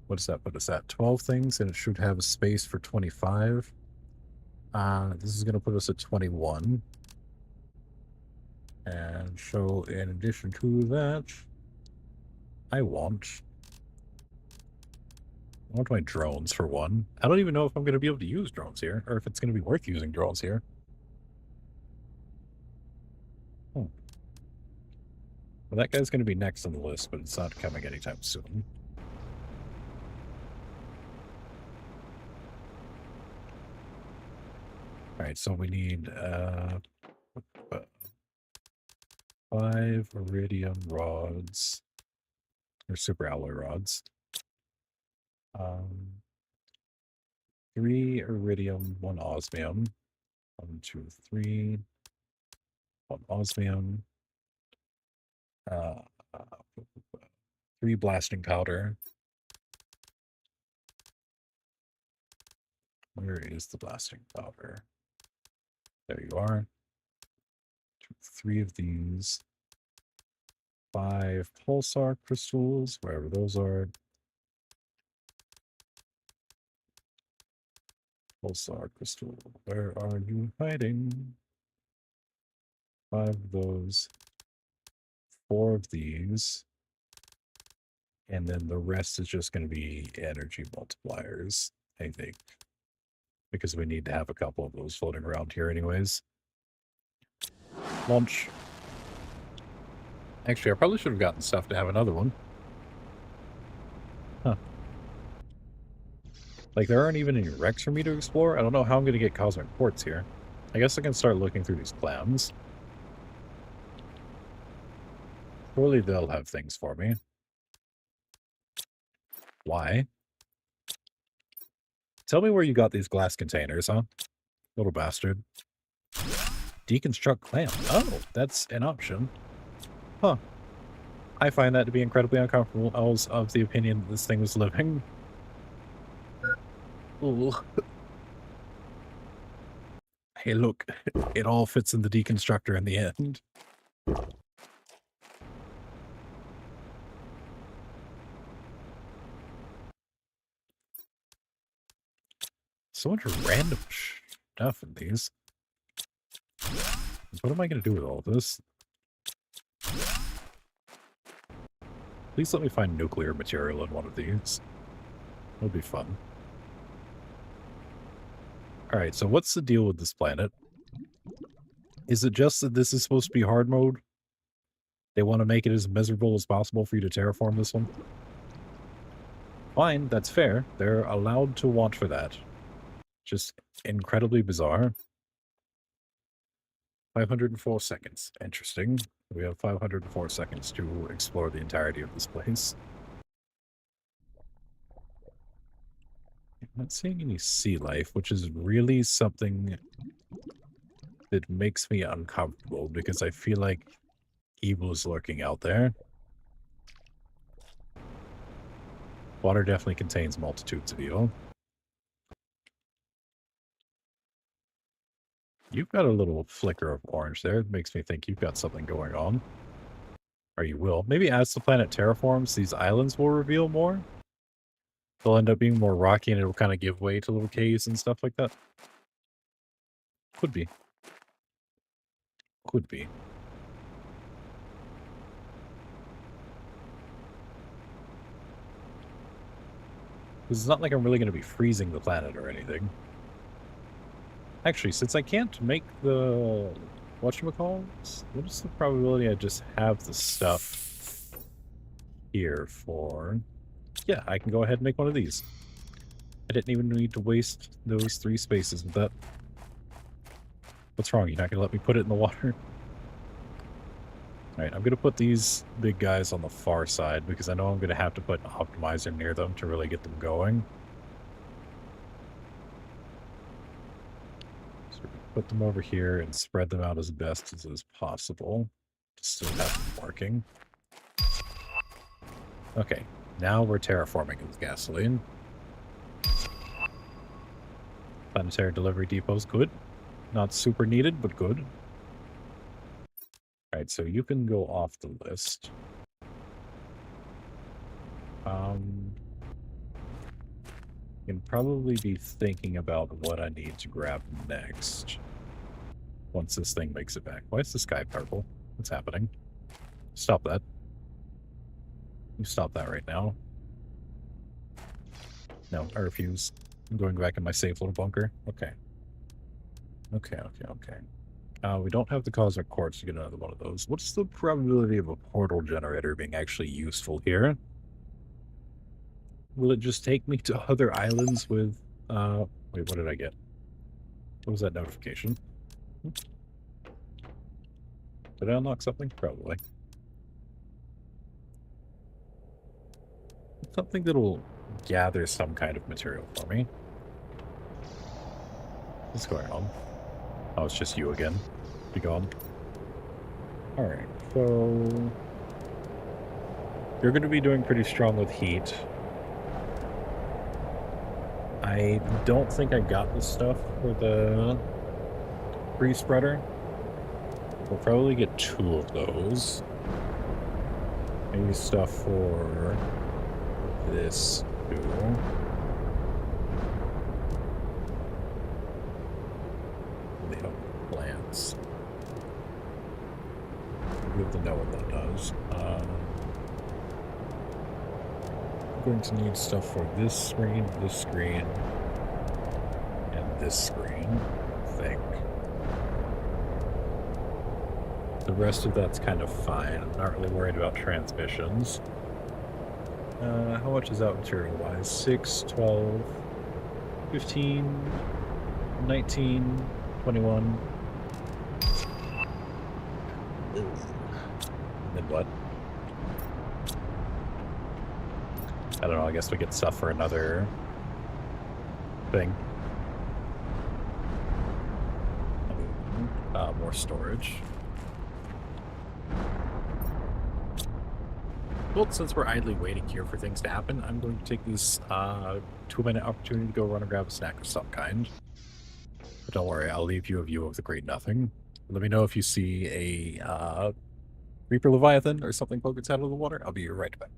What does that put us at? 12 things, and it should have a space for 25. This is going to put us at 21. And so, in addition to that, I want my drones for one. I don't even know if I'm going to be able to use drones here, or if it's going to be worth using drones here. Oh. Well, that guy's going to be next on the list, but it's not coming anytime soon. Alright, so we need 5 iridium rods, or super alloy rods. 3 iridium, 1 osmium. 1, 2, 3. 1 osmium. 3 blasting powder. Where is the blasting powder? There you are. 3 of these. 5 pulsar crystals, wherever those are. Pulsar crystal, where are you hiding? 5 of those. 4 of these. And then the rest is just going to be energy multipliers, I think. Because we need to have a couple of those floating around here anyways. Launch. Actually, I probably should have gotten stuff to have another one. Huh. Like, there aren't even any wrecks for me to explore. I don't know how I'm going to get cosmic quartz here. I guess I can start looking through these clams. Surely they'll have things for me. Why? Tell me where you got these glass containers, huh? Little bastard. Deconstruct clam. Oh, that's an option. Huh. I find that to be incredibly uncomfortable. I was of the opinion that this thing was living. Ooh. Hey, look. It all fits in the deconstructor in the end. So much random stuff in these. What am I going to do with all this? Please let me find nuclear material in one of these. That would be fun. Alright, so what's the deal with this planet? Is it just that this is supposed to be hard mode? They want to make it as miserable as possible for you to terraform this one? Fine, that's fair. They're allowed to want for that. Just incredibly bizarre. 504 seconds. Interesting. We have 504 seconds to explore the entirety of this place. I'm not seeing any sea life, which is really something that makes me uncomfortable because I feel like evil is lurking out there. Water definitely contains multitudes of evil. You've got a little flicker of orange there. It makes me think you've got something going on. Or you will. Maybe as the planet terraforms, these islands will reveal more. They'll end up being more rocky and it'll kind of give way to little caves and stuff like that. Could be. Could be. Because it's not like I'm really going to be freezing the planet or anything. Actually, since I can't make the whatchamacallit, what is the probability I just have the stuff here for... Yeah, I can go ahead and make one of these. I didn't even need to waste those 3 spaces with that. What's wrong? You're not going to let me put it in the water? Alright, I'm going to put these big guys on the far side because I know I'm going to have to put an optimizer near them to really get them going. So we're going to put them over here and spread them out as best as possible to still have them working. Okay, now we're terraforming with gasoline. Planetary delivery depot's good. Not super needed, but good. Alright, so you can go off the list. Can probably be thinking about what I need to grab next. Once this thing makes it back. Why is the sky purple? What's happening? Stop that. You stop that right now. No, I refuse. I'm going back in my safe little bunker. Okay. Okay. We don't have the cosmic quartz to get another one of those. What's the probability of a portal generator being actually useful here? Will it just take me to other islands with, wait, what did I get? What was that notification? Did I unlock something? Probably. Something that'll gather some kind of material for me. What's going on? Oh, it's just you again. Be gone. Alright, so... You're going to be doing pretty strong with heat. I don't think I got the stuff for the free spreader. We'll probably get 2 of those. Maybe stuff for this too. They have plants. We have to know what that does. I'm going to need stuff for this screen, and this screen, I think. The rest of that's kind of fine. I'm not really worried about transmissions. How much is out material-wise? 6, 12, 15, 19, 21. And then what? I don't know, I guess we get stuff for another thing. More storage. Well, since we're idly waiting here for things to happen, I'm going to take this 2-minute opportunity to go run and grab a snack of some kind. But don't worry, I'll leave you a view of the Great Nothing. Let me know if you see a Reaper Leviathan or something poke its head out of the water. I'll be right back.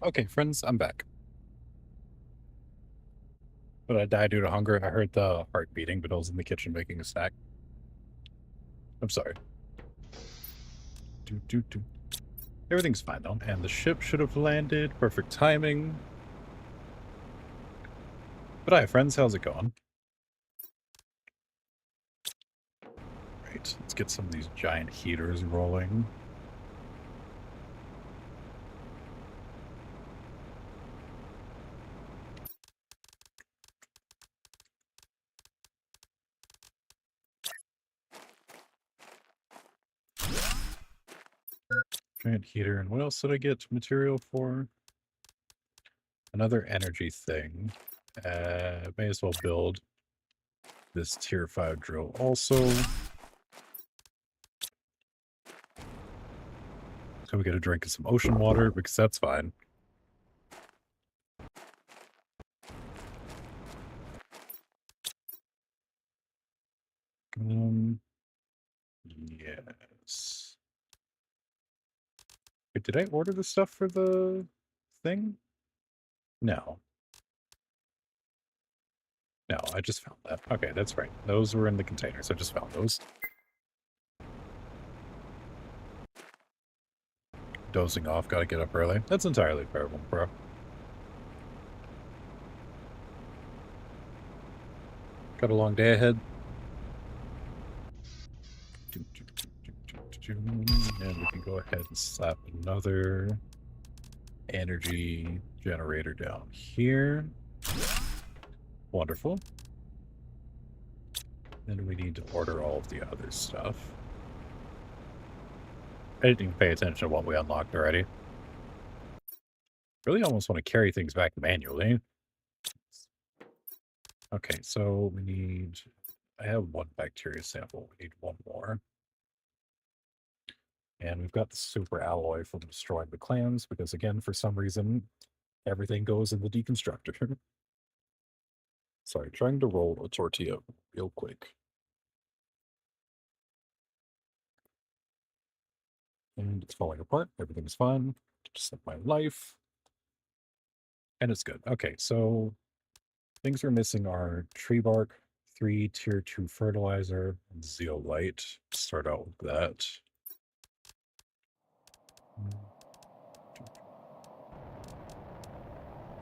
Okay, friends, I'm back. But I died due to hunger. I heard the heart beating, but I was in the kitchen making a snack. I'm sorry. Everything's fine though, and the ship should have landed. Perfect timing. But hi, friends. How's it going? Right, let's get some of these giant heaters rolling. Giant heater, and what else did I get material for? Another energy thing. May as well build this tier 5 drill also. So we get a drink of some ocean water, because that's fine. Yes. Wait, did I order the stuff for the thing? No. No, I just found that. Okay, that's right. Those were in the containers. I just found those. Dozing off, gotta get up early. That's entirely fair, bro. Got a long day ahead. And we can go ahead and slap another energy generator down here. Wonderful. Then we need to order all of the other stuff. I didn't even pay attention to what we unlocked already. Really almost want to carry things back manually. Okay, so we need... I have one bacteria sample. We need one more. And we've got the super alloy from destroying the clams, because again, for some reason, everything goes in the deconstructor. Sorry, trying to roll a tortilla real quick. And it's falling apart. Everything's fine. Just like my life. And it's good. Okay, so things we're missing are tree bark, 3 tier 2 fertilizer, and zeolite. Start out with that.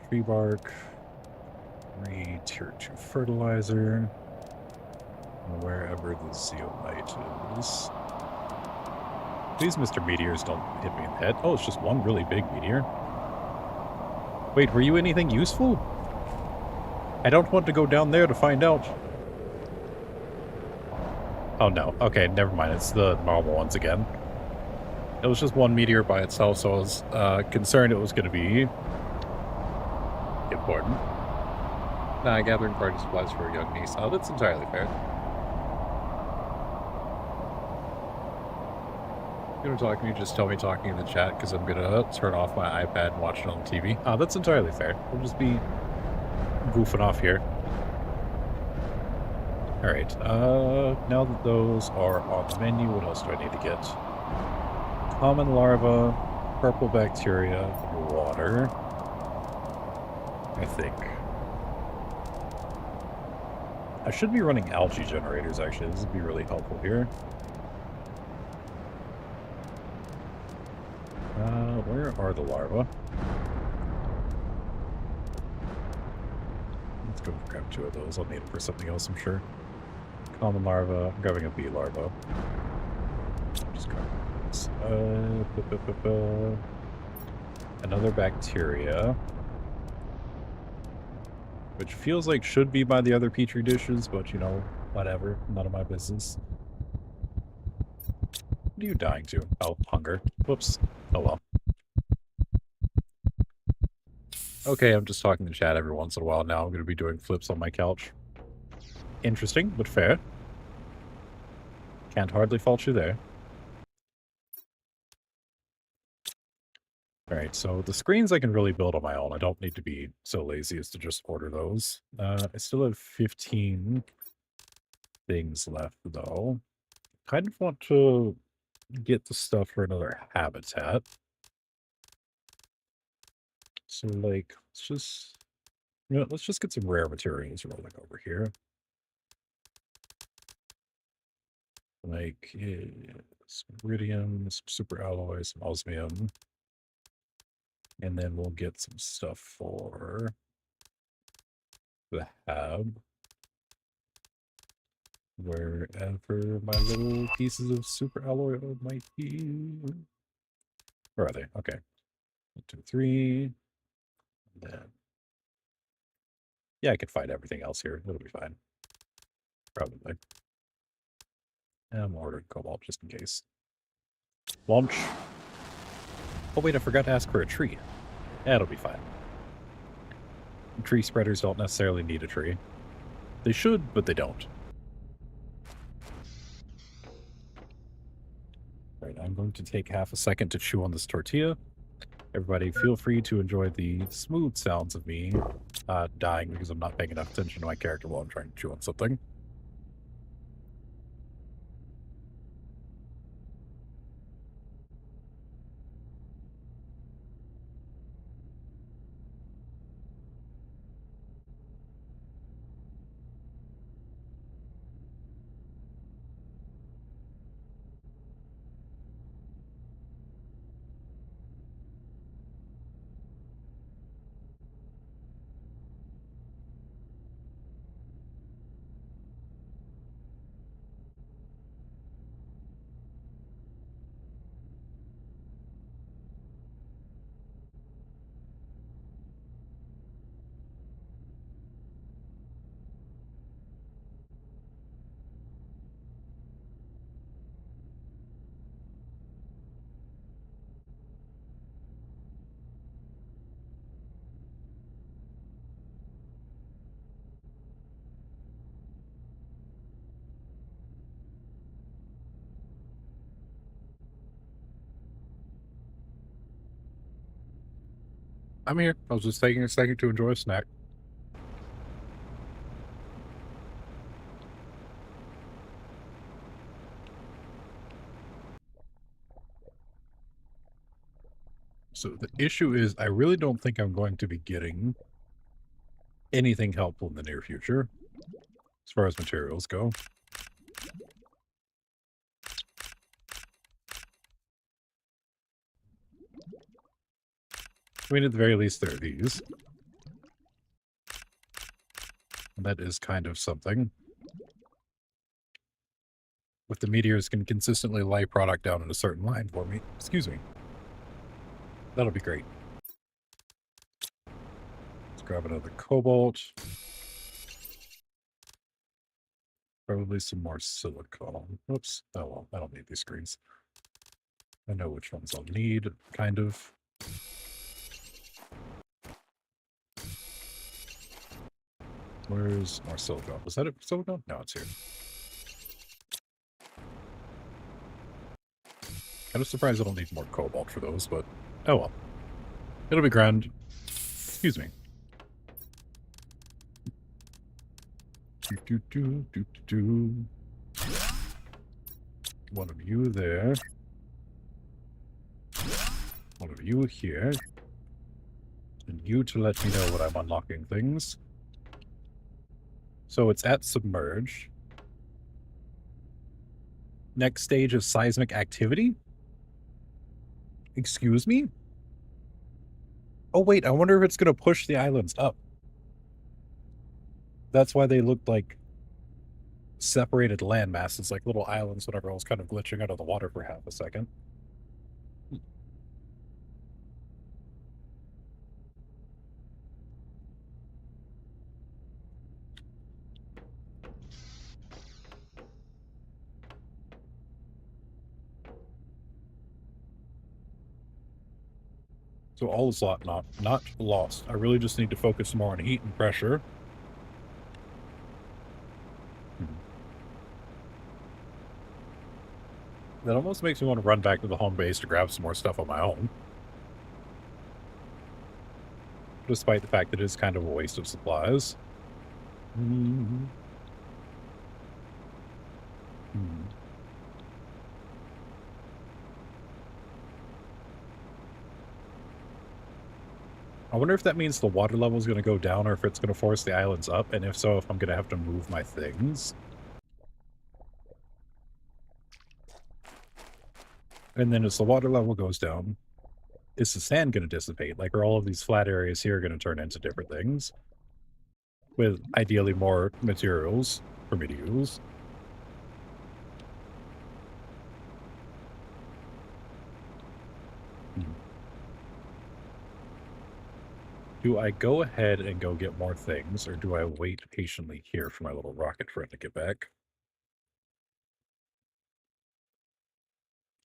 Tree bark, 3 tier 2 fertilizer, and wherever the zeolite is. Please, Mr. Meteors, don't hit me in the head. Oh, it's just one really big meteor. Wait, were you anything useful? I don't want to go down there to find out. Oh no, okay, never mind, it's the normal ones again. It was just one meteor by itself, so I was concerned it was going to be important. Nah, gathering party supplies for a young niece. Oh, that's entirely fair. If you're gonna talk to me, just tell me talking in the chat, because I'm gonna turn off my iPad and watch it on the TV. Oh, that's entirely fair. We'll just be goofing off here. Alright, now that those are on the menu, what else do I need to get? Common larva, purple bacteria, water. I think. I should be running algae generators, actually. This would be really helpful here. Where are the larvae? Let's go grab 2 of those. I'll need them for something else, I'm sure. Common larva. I'm grabbing a bee larva. Just grab this. Another bacteria. Which feels like should be by the other petri dishes, but you know, whatever. None of my business. What are you dying to? Oh, hunger. Whoops. Oh well. Okay, I'm just talking to chat every once in a while now. I'm going to be doing flips on my couch. Interesting, but fair. Can't hardly fault you there. Alright, so the screens I can really build on my own. I don't need to be so lazy as to just order those. I still have 15 things left, though. Kind of want to get the stuff for another habitat. So, like, let's just get some rare materials rolling over here. Like, some iridium, some super alloy, some osmium. And then we'll get some stuff for the hab. Wherever my little pieces of super alloy might be. Where are they? Okay. 1, 2, 3. And then, yeah, I can find everything else here. It'll be fine. Probably. I'm ordering cobalt just in case. Launch. Oh, wait, I forgot to ask for a tree. That'll be fine. Tree spreaders don't necessarily need a tree. They should, but they don't. Right, I'm going to take half a second to chew on this tortilla. Everybody, feel free to enjoy the smooth sounds of me dying because I'm not paying enough attention to my character while I'm trying to chew on something. I'm here. I was just taking a second to enjoy a snack. So the issue is I really don't think I'm going to be getting anything helpful in the near future as far as materials go. I mean, at the very least, there are these. And that is kind of something. If the meteors can consistently lay product down in a certain line for me, excuse me, that'll be great. Let's grab another cobalt. Probably some more silicon. Oops. Oh, well, I don't need these screens. I know which ones I'll need, kind of. Where's more silicon? Was that it for silicon? No, it's here. Kind of surprised I don't need more cobalt for those, but oh well. It'll be grand. Excuse me. One of you there. One of you here. And you to let me know when I'm unlocking things. So it's at submerge. Next stage of seismic activity? Excuse me? Oh wait, I wonder if it's going to push the islands up. That's why they looked like separated land masses, like little islands whenever I was kind of glitching out of the water for half a second. So all is not lost. I really just need to focus more on heat and pressure. That almost makes me want to run back to the home base to grab some more stuff on my own. Despite the fact that it is kind of a waste of supplies. I wonder if that means the water level is going to go down or if it's going to force the islands up, and if so, if I'm going to have to move my things. And then as the water level goes down, is the sand going to dissipate? Like, are all of these flat areas here going to turn into different things? With ideally more materials for me to use. Do I go ahead and go get more things, or do I wait patiently here for my little rocket friend to get back?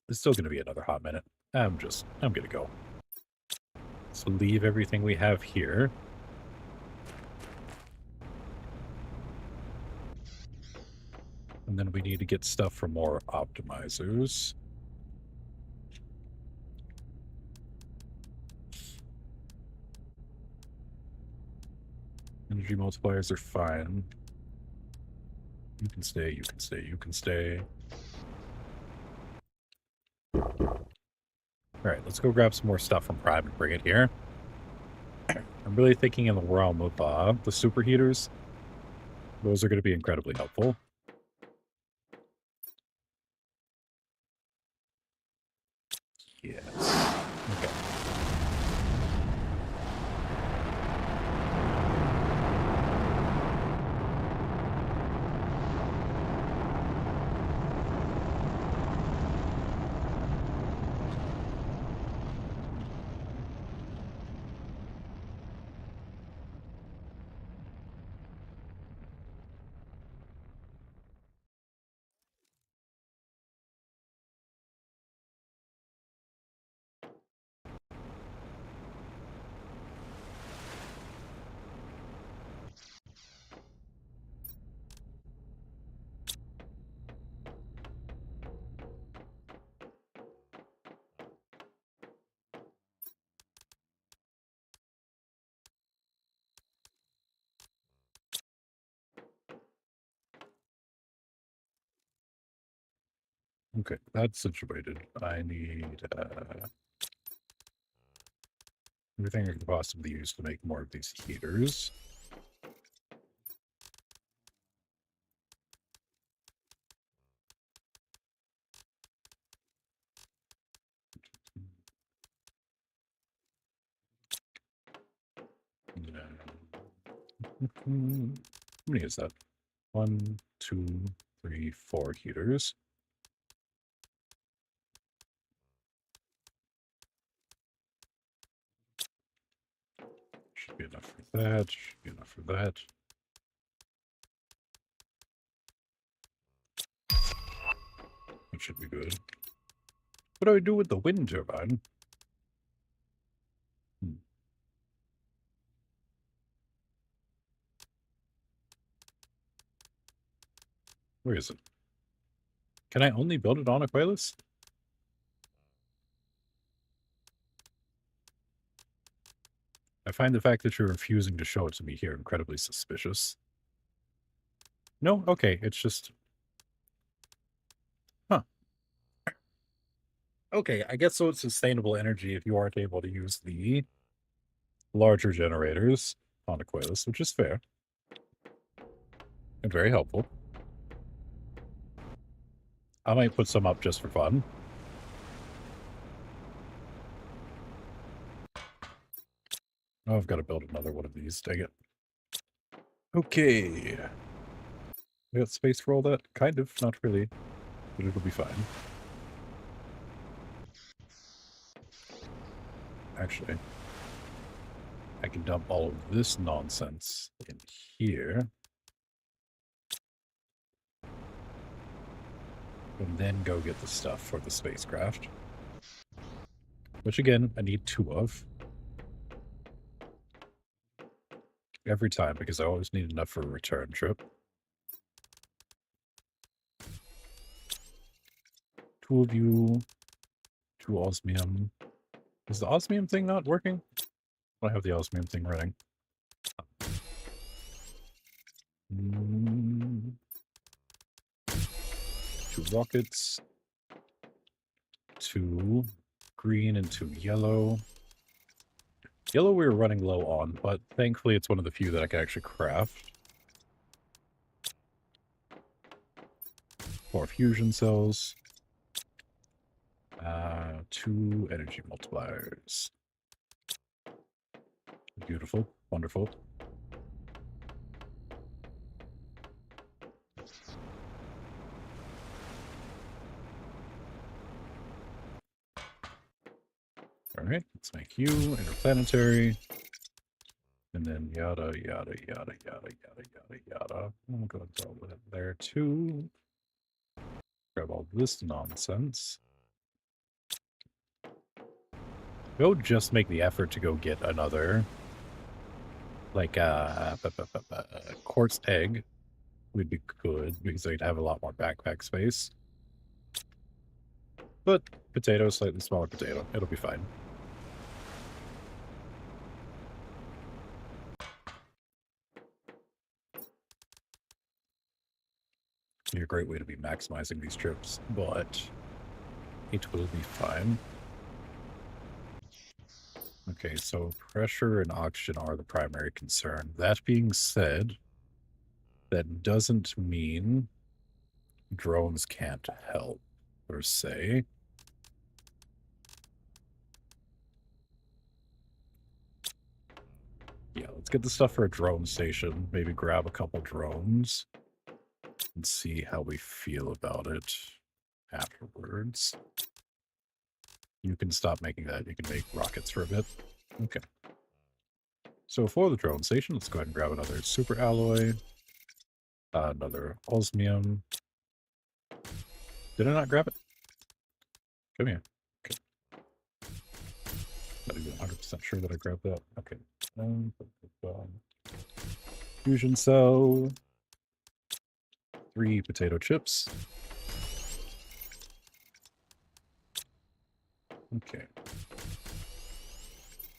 It's still going to be another hot minute. I'm going to go. So leave everything we have here. And then we need to get stuff for more optimizers. Energy multipliers are fine. You can stay, you can stay, you can stay. Alright, let's go grab some more stuff from Prime and bring it here. I'm really thinking in the realm of the superheaters. Those are going to be incredibly helpful. Yes. Okay. Okay, that's situated. I need everything I could possibly use to make more of these heaters. How many is that? 1, 2, 3, 4 heaters. Should be enough for that. Should be enough for that. That should be good. What do I do with the wind turbine? Where is it? Can I only build it on Aquilus? I find the fact that you're refusing to show it to me here incredibly suspicious. No? Okay, it's just... Huh. Okay, I guess so it's sustainable energy if you aren't able to use the larger generators on Aquilus, which is fair. And very helpful. I might put some up just for fun. Oh, I've got to build another one of these. Dang it. Okay. We got space for all that? Kind of. Not really. But it'll be fine. Actually, I can dump all of this nonsense in here. And then go get the stuff for the spacecraft. Which, again, I need 2 of. Every time, because I always need enough for a return trip. 2 of you. 2 osmium. Is the osmium thing not working? I have the osmium thing running. 2 rockets. 2 green and 2 yellow. Yellow we were running low on, but thankfully it's one of the few that I can actually craft. More fusion cells. 2 energy multipliers. Beautiful. Wonderful. Alright, let's make you interplanetary. And then yada, yada, yada, yada, yada, yada, yada. I'm going to throw it there too. Grab all this nonsense. Go just make the effort to go get another, like, quartz egg would be good, because I'd have a lot more backpack space. But potato, slightly smaller potato. It'll be fine. Be a great way to be maximizing these trips, but it will be fine. Okay, so pressure and oxygen are the primary concern. That being said, that doesn't mean drones can't help, per se. Yeah, let's get the stuff for a drone station. Maybe grab a couple drones and see how we feel about it afterwards. You can stop making that. You can make rockets for a bit. Okay. So for the drone station, let's go ahead and grab another super alloy. Another osmium. Did I not grab it? Come here. Okay. Not even 100% sure that I grabbed that. Okay. Fusion cell. 3 potato chips. Okay.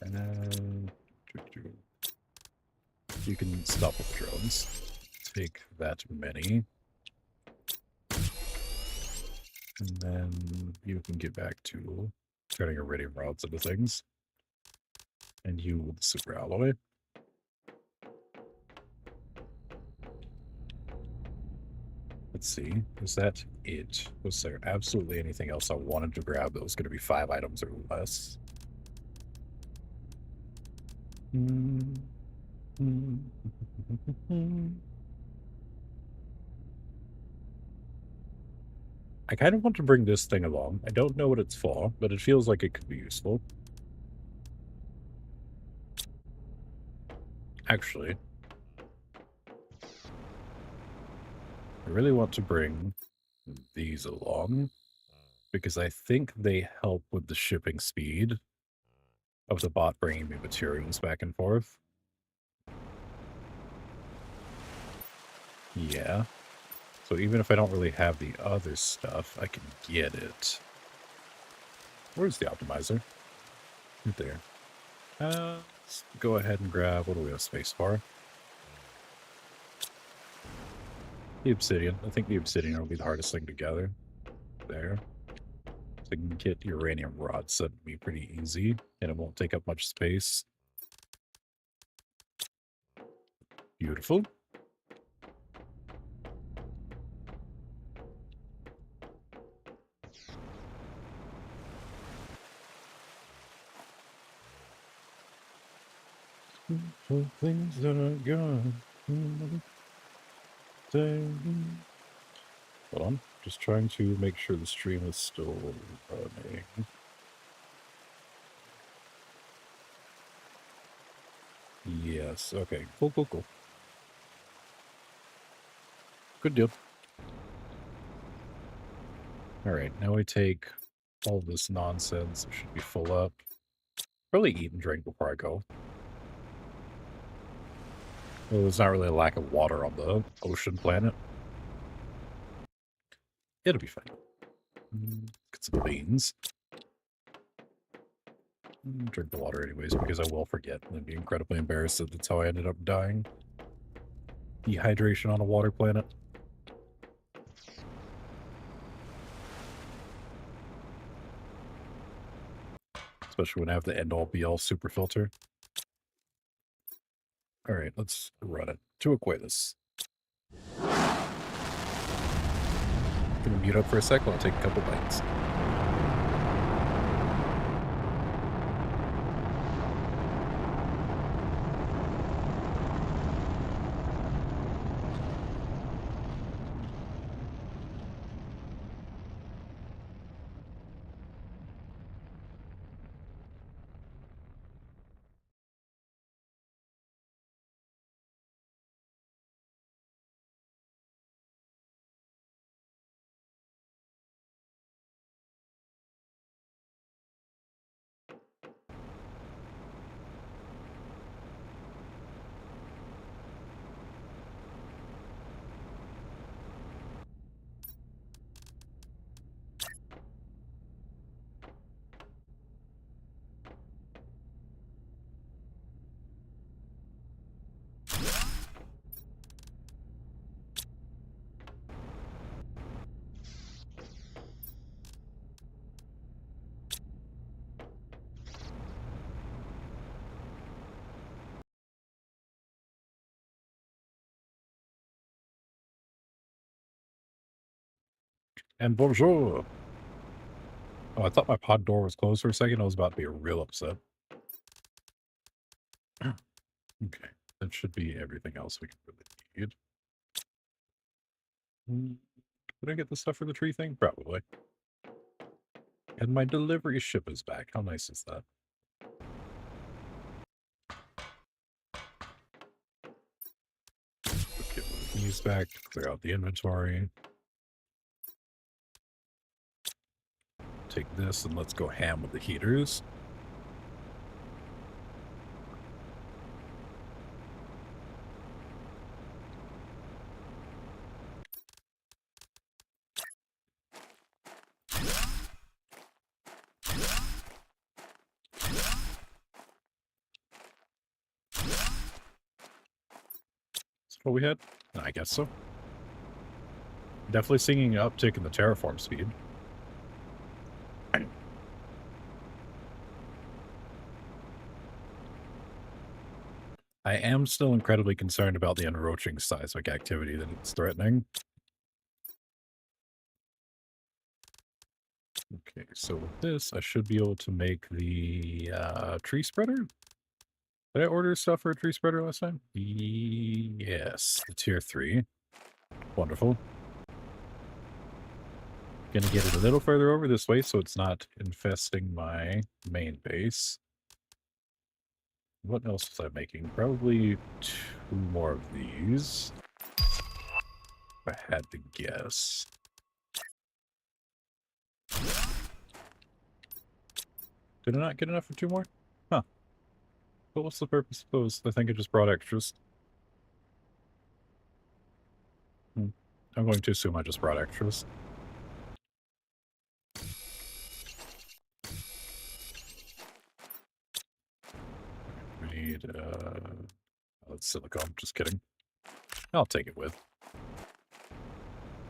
And then you can stop with the drones. Take that many. And then you can get back to turning iridium rods into things. And you with the super alloy. Let's see. Is that it? Was there absolutely anything else I wanted to grab that was going to be 5 items or less? I kind of want to bring this thing along. I don't know what it's for, but it feels like it could be useful. Actually, I really want to bring these along because I think they help with the shipping speed of the bot bringing me materials back and forth. Yeah. So even if I don't really have the other stuff, I can get it. Where's the optimizer? Right there. Let's go ahead and grab, what do we have space for? The obsidian. I think the obsidian will be the hardest thing to gather. There. So I can get uranium rods. That'd be pretty easy, and it won't take up much space. Beautiful. Things that are gone. Hold on. Just trying to make sure the stream is still running. Yes. Okay. Cool, cool, cool. Good deal. All right. Now we take all this nonsense. It should be full up. Probably eat and drink before I go. Well, there's not really a lack of water on the ocean planet. It'll be fine. Get some beans. Drink the water anyways, because I will forget and be incredibly embarrassed that that's how I ended up dying. Dehydration on a water planet. Especially when I have the end-all be-all super filter. All right, let's run it to equate this. Gonna mute up for a sec while I take a couple bites. And bonjour. Oh, I thought my pod door was closed for a second. I was about to be real upset. Okay, that should be everything else we can really need. Did I get the stuff for the tree thing? Probably. And my delivery ship is back. How nice is that? Get these back, clear out the inventory. Take this and let's go ham with the heaters. Is that what we had? I guess so. Definitely seeing an uptick in the terraform speed. I am still incredibly concerned about the encroaching seismic activity that it's threatening. Okay, so with this, I should be able to make the tree spreader. Did I order stuff for a tree spreader last time? Yes, the tier 3. Wonderful. Gonna get it a little further over this way so it's not infesting my main base. What else was I making? Probably 2 more of these. If I had to guess. Did I not get enough for 2 more? Huh. But what's the purpose of those? I think I just brought extras. I'm going to assume I just brought extras. We need, that's silicone. Just kidding. I'll take it with.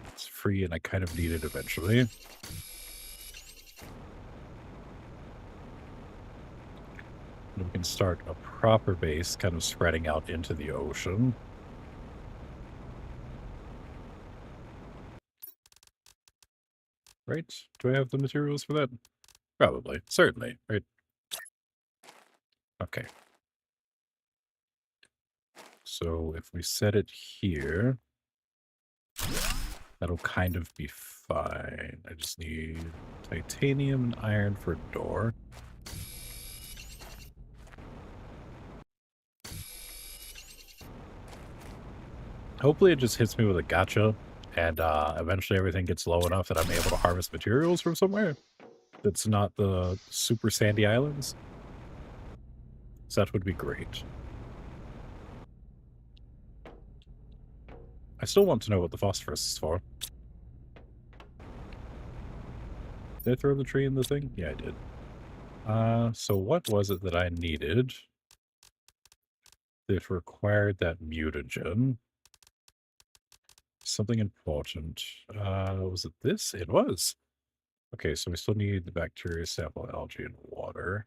It's free and I kind of need it eventually. And we can start a proper base kind of spreading out into the ocean. Right? Do I have the materials for that? Probably. Certainly. Right? Okay. So if we set it here, that'll kind of be fine. I just need titanium and iron for a door. Hopefully it just hits me with a gotcha, and eventually everything gets low enough that I'm able to harvest materials from somewhere that's not the super sandy islands. So that would be great. I still want to know what the phosphorus is for. Did I throw the tree in the thing? Yeah, I did. So what was it that I needed that required that mutagen? Something important. Was it this? It was. Okay, so we still need the bacteria sample, algae, and water.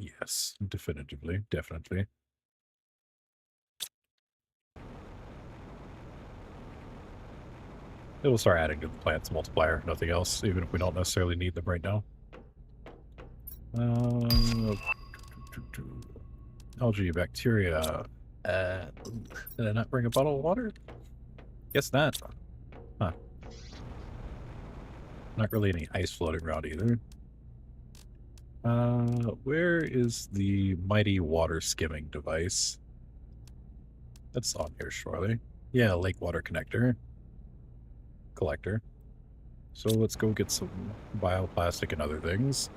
Yes, definitively, definitely. It will start adding to the plant's multiplier, nothing else, even if we don't necessarily need them right now. Algae, bacteria. Did I not bring a bottle of water? Guess not. Huh. Not really any ice floating around either. Where is the mighty water skimming device? That's on here, surely. Yeah, lake water collector. So let's go get some bioplastic and other things.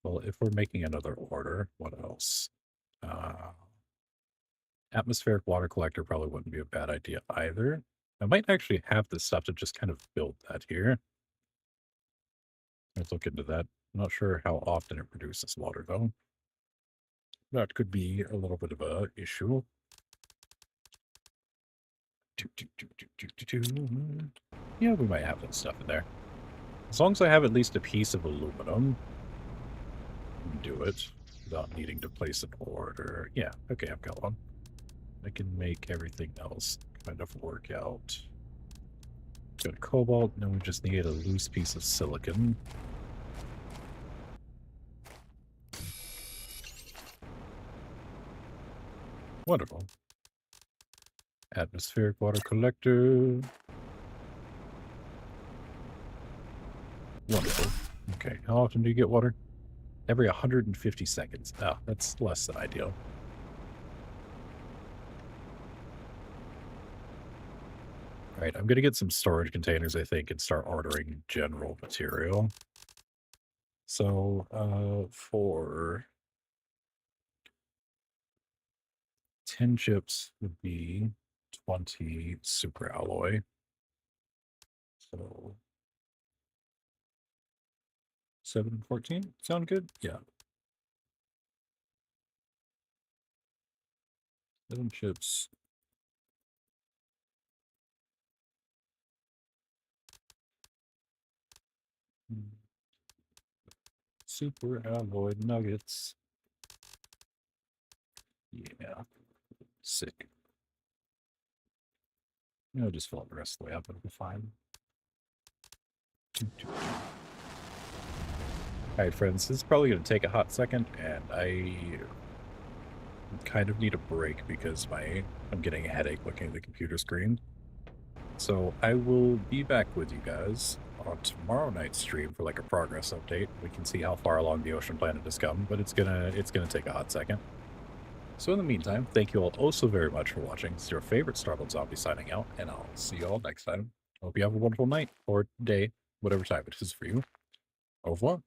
Well, if we're making another order, what else? Atmospheric water collector probably wouldn't be a bad idea either. I might actually have this stuff to just kind of build that here. Let's look into that. I'm not sure how often it produces water, though. That could be a little bit of a issue. Yeah, we might have that stuff in there. As long as I have at least a piece of aluminum, I can do it without needing to place an order. Yeah, okay, I've got one. I can make everything else kind of work out. Got cobalt, now we just need a loose piece of silicon. Wonderful. Atmospheric water collector. Wonderful. Okay, how often do you get water? Every 150 seconds. Oh, that's less than ideal. Alright, I'm gonna get some storage containers, I think, and start ordering general material. So, for 10 chips would be 20 super alloy. So 7 and 14 sound good? Yeah. 7 chips. Super alloy nuggets. Yeah. Sick. I'll just fill it the rest of the way up. It'll be fine. Alright, friends. This is probably going to take a hot second, and I kind of need a break because I'm getting a headache looking at the computer screen. So I will be back with you guys on tomorrow night's stream for like a progress update. We can see how far along the ocean planet has come, but it's gonna take a hot second. So in the meantime, thank you all oh so very much for watching. It's your favorite Starbucks Zombie signing out, and I'll see you all next time. Hope you have a wonderful night or day, whatever time it is for you. Au revoir.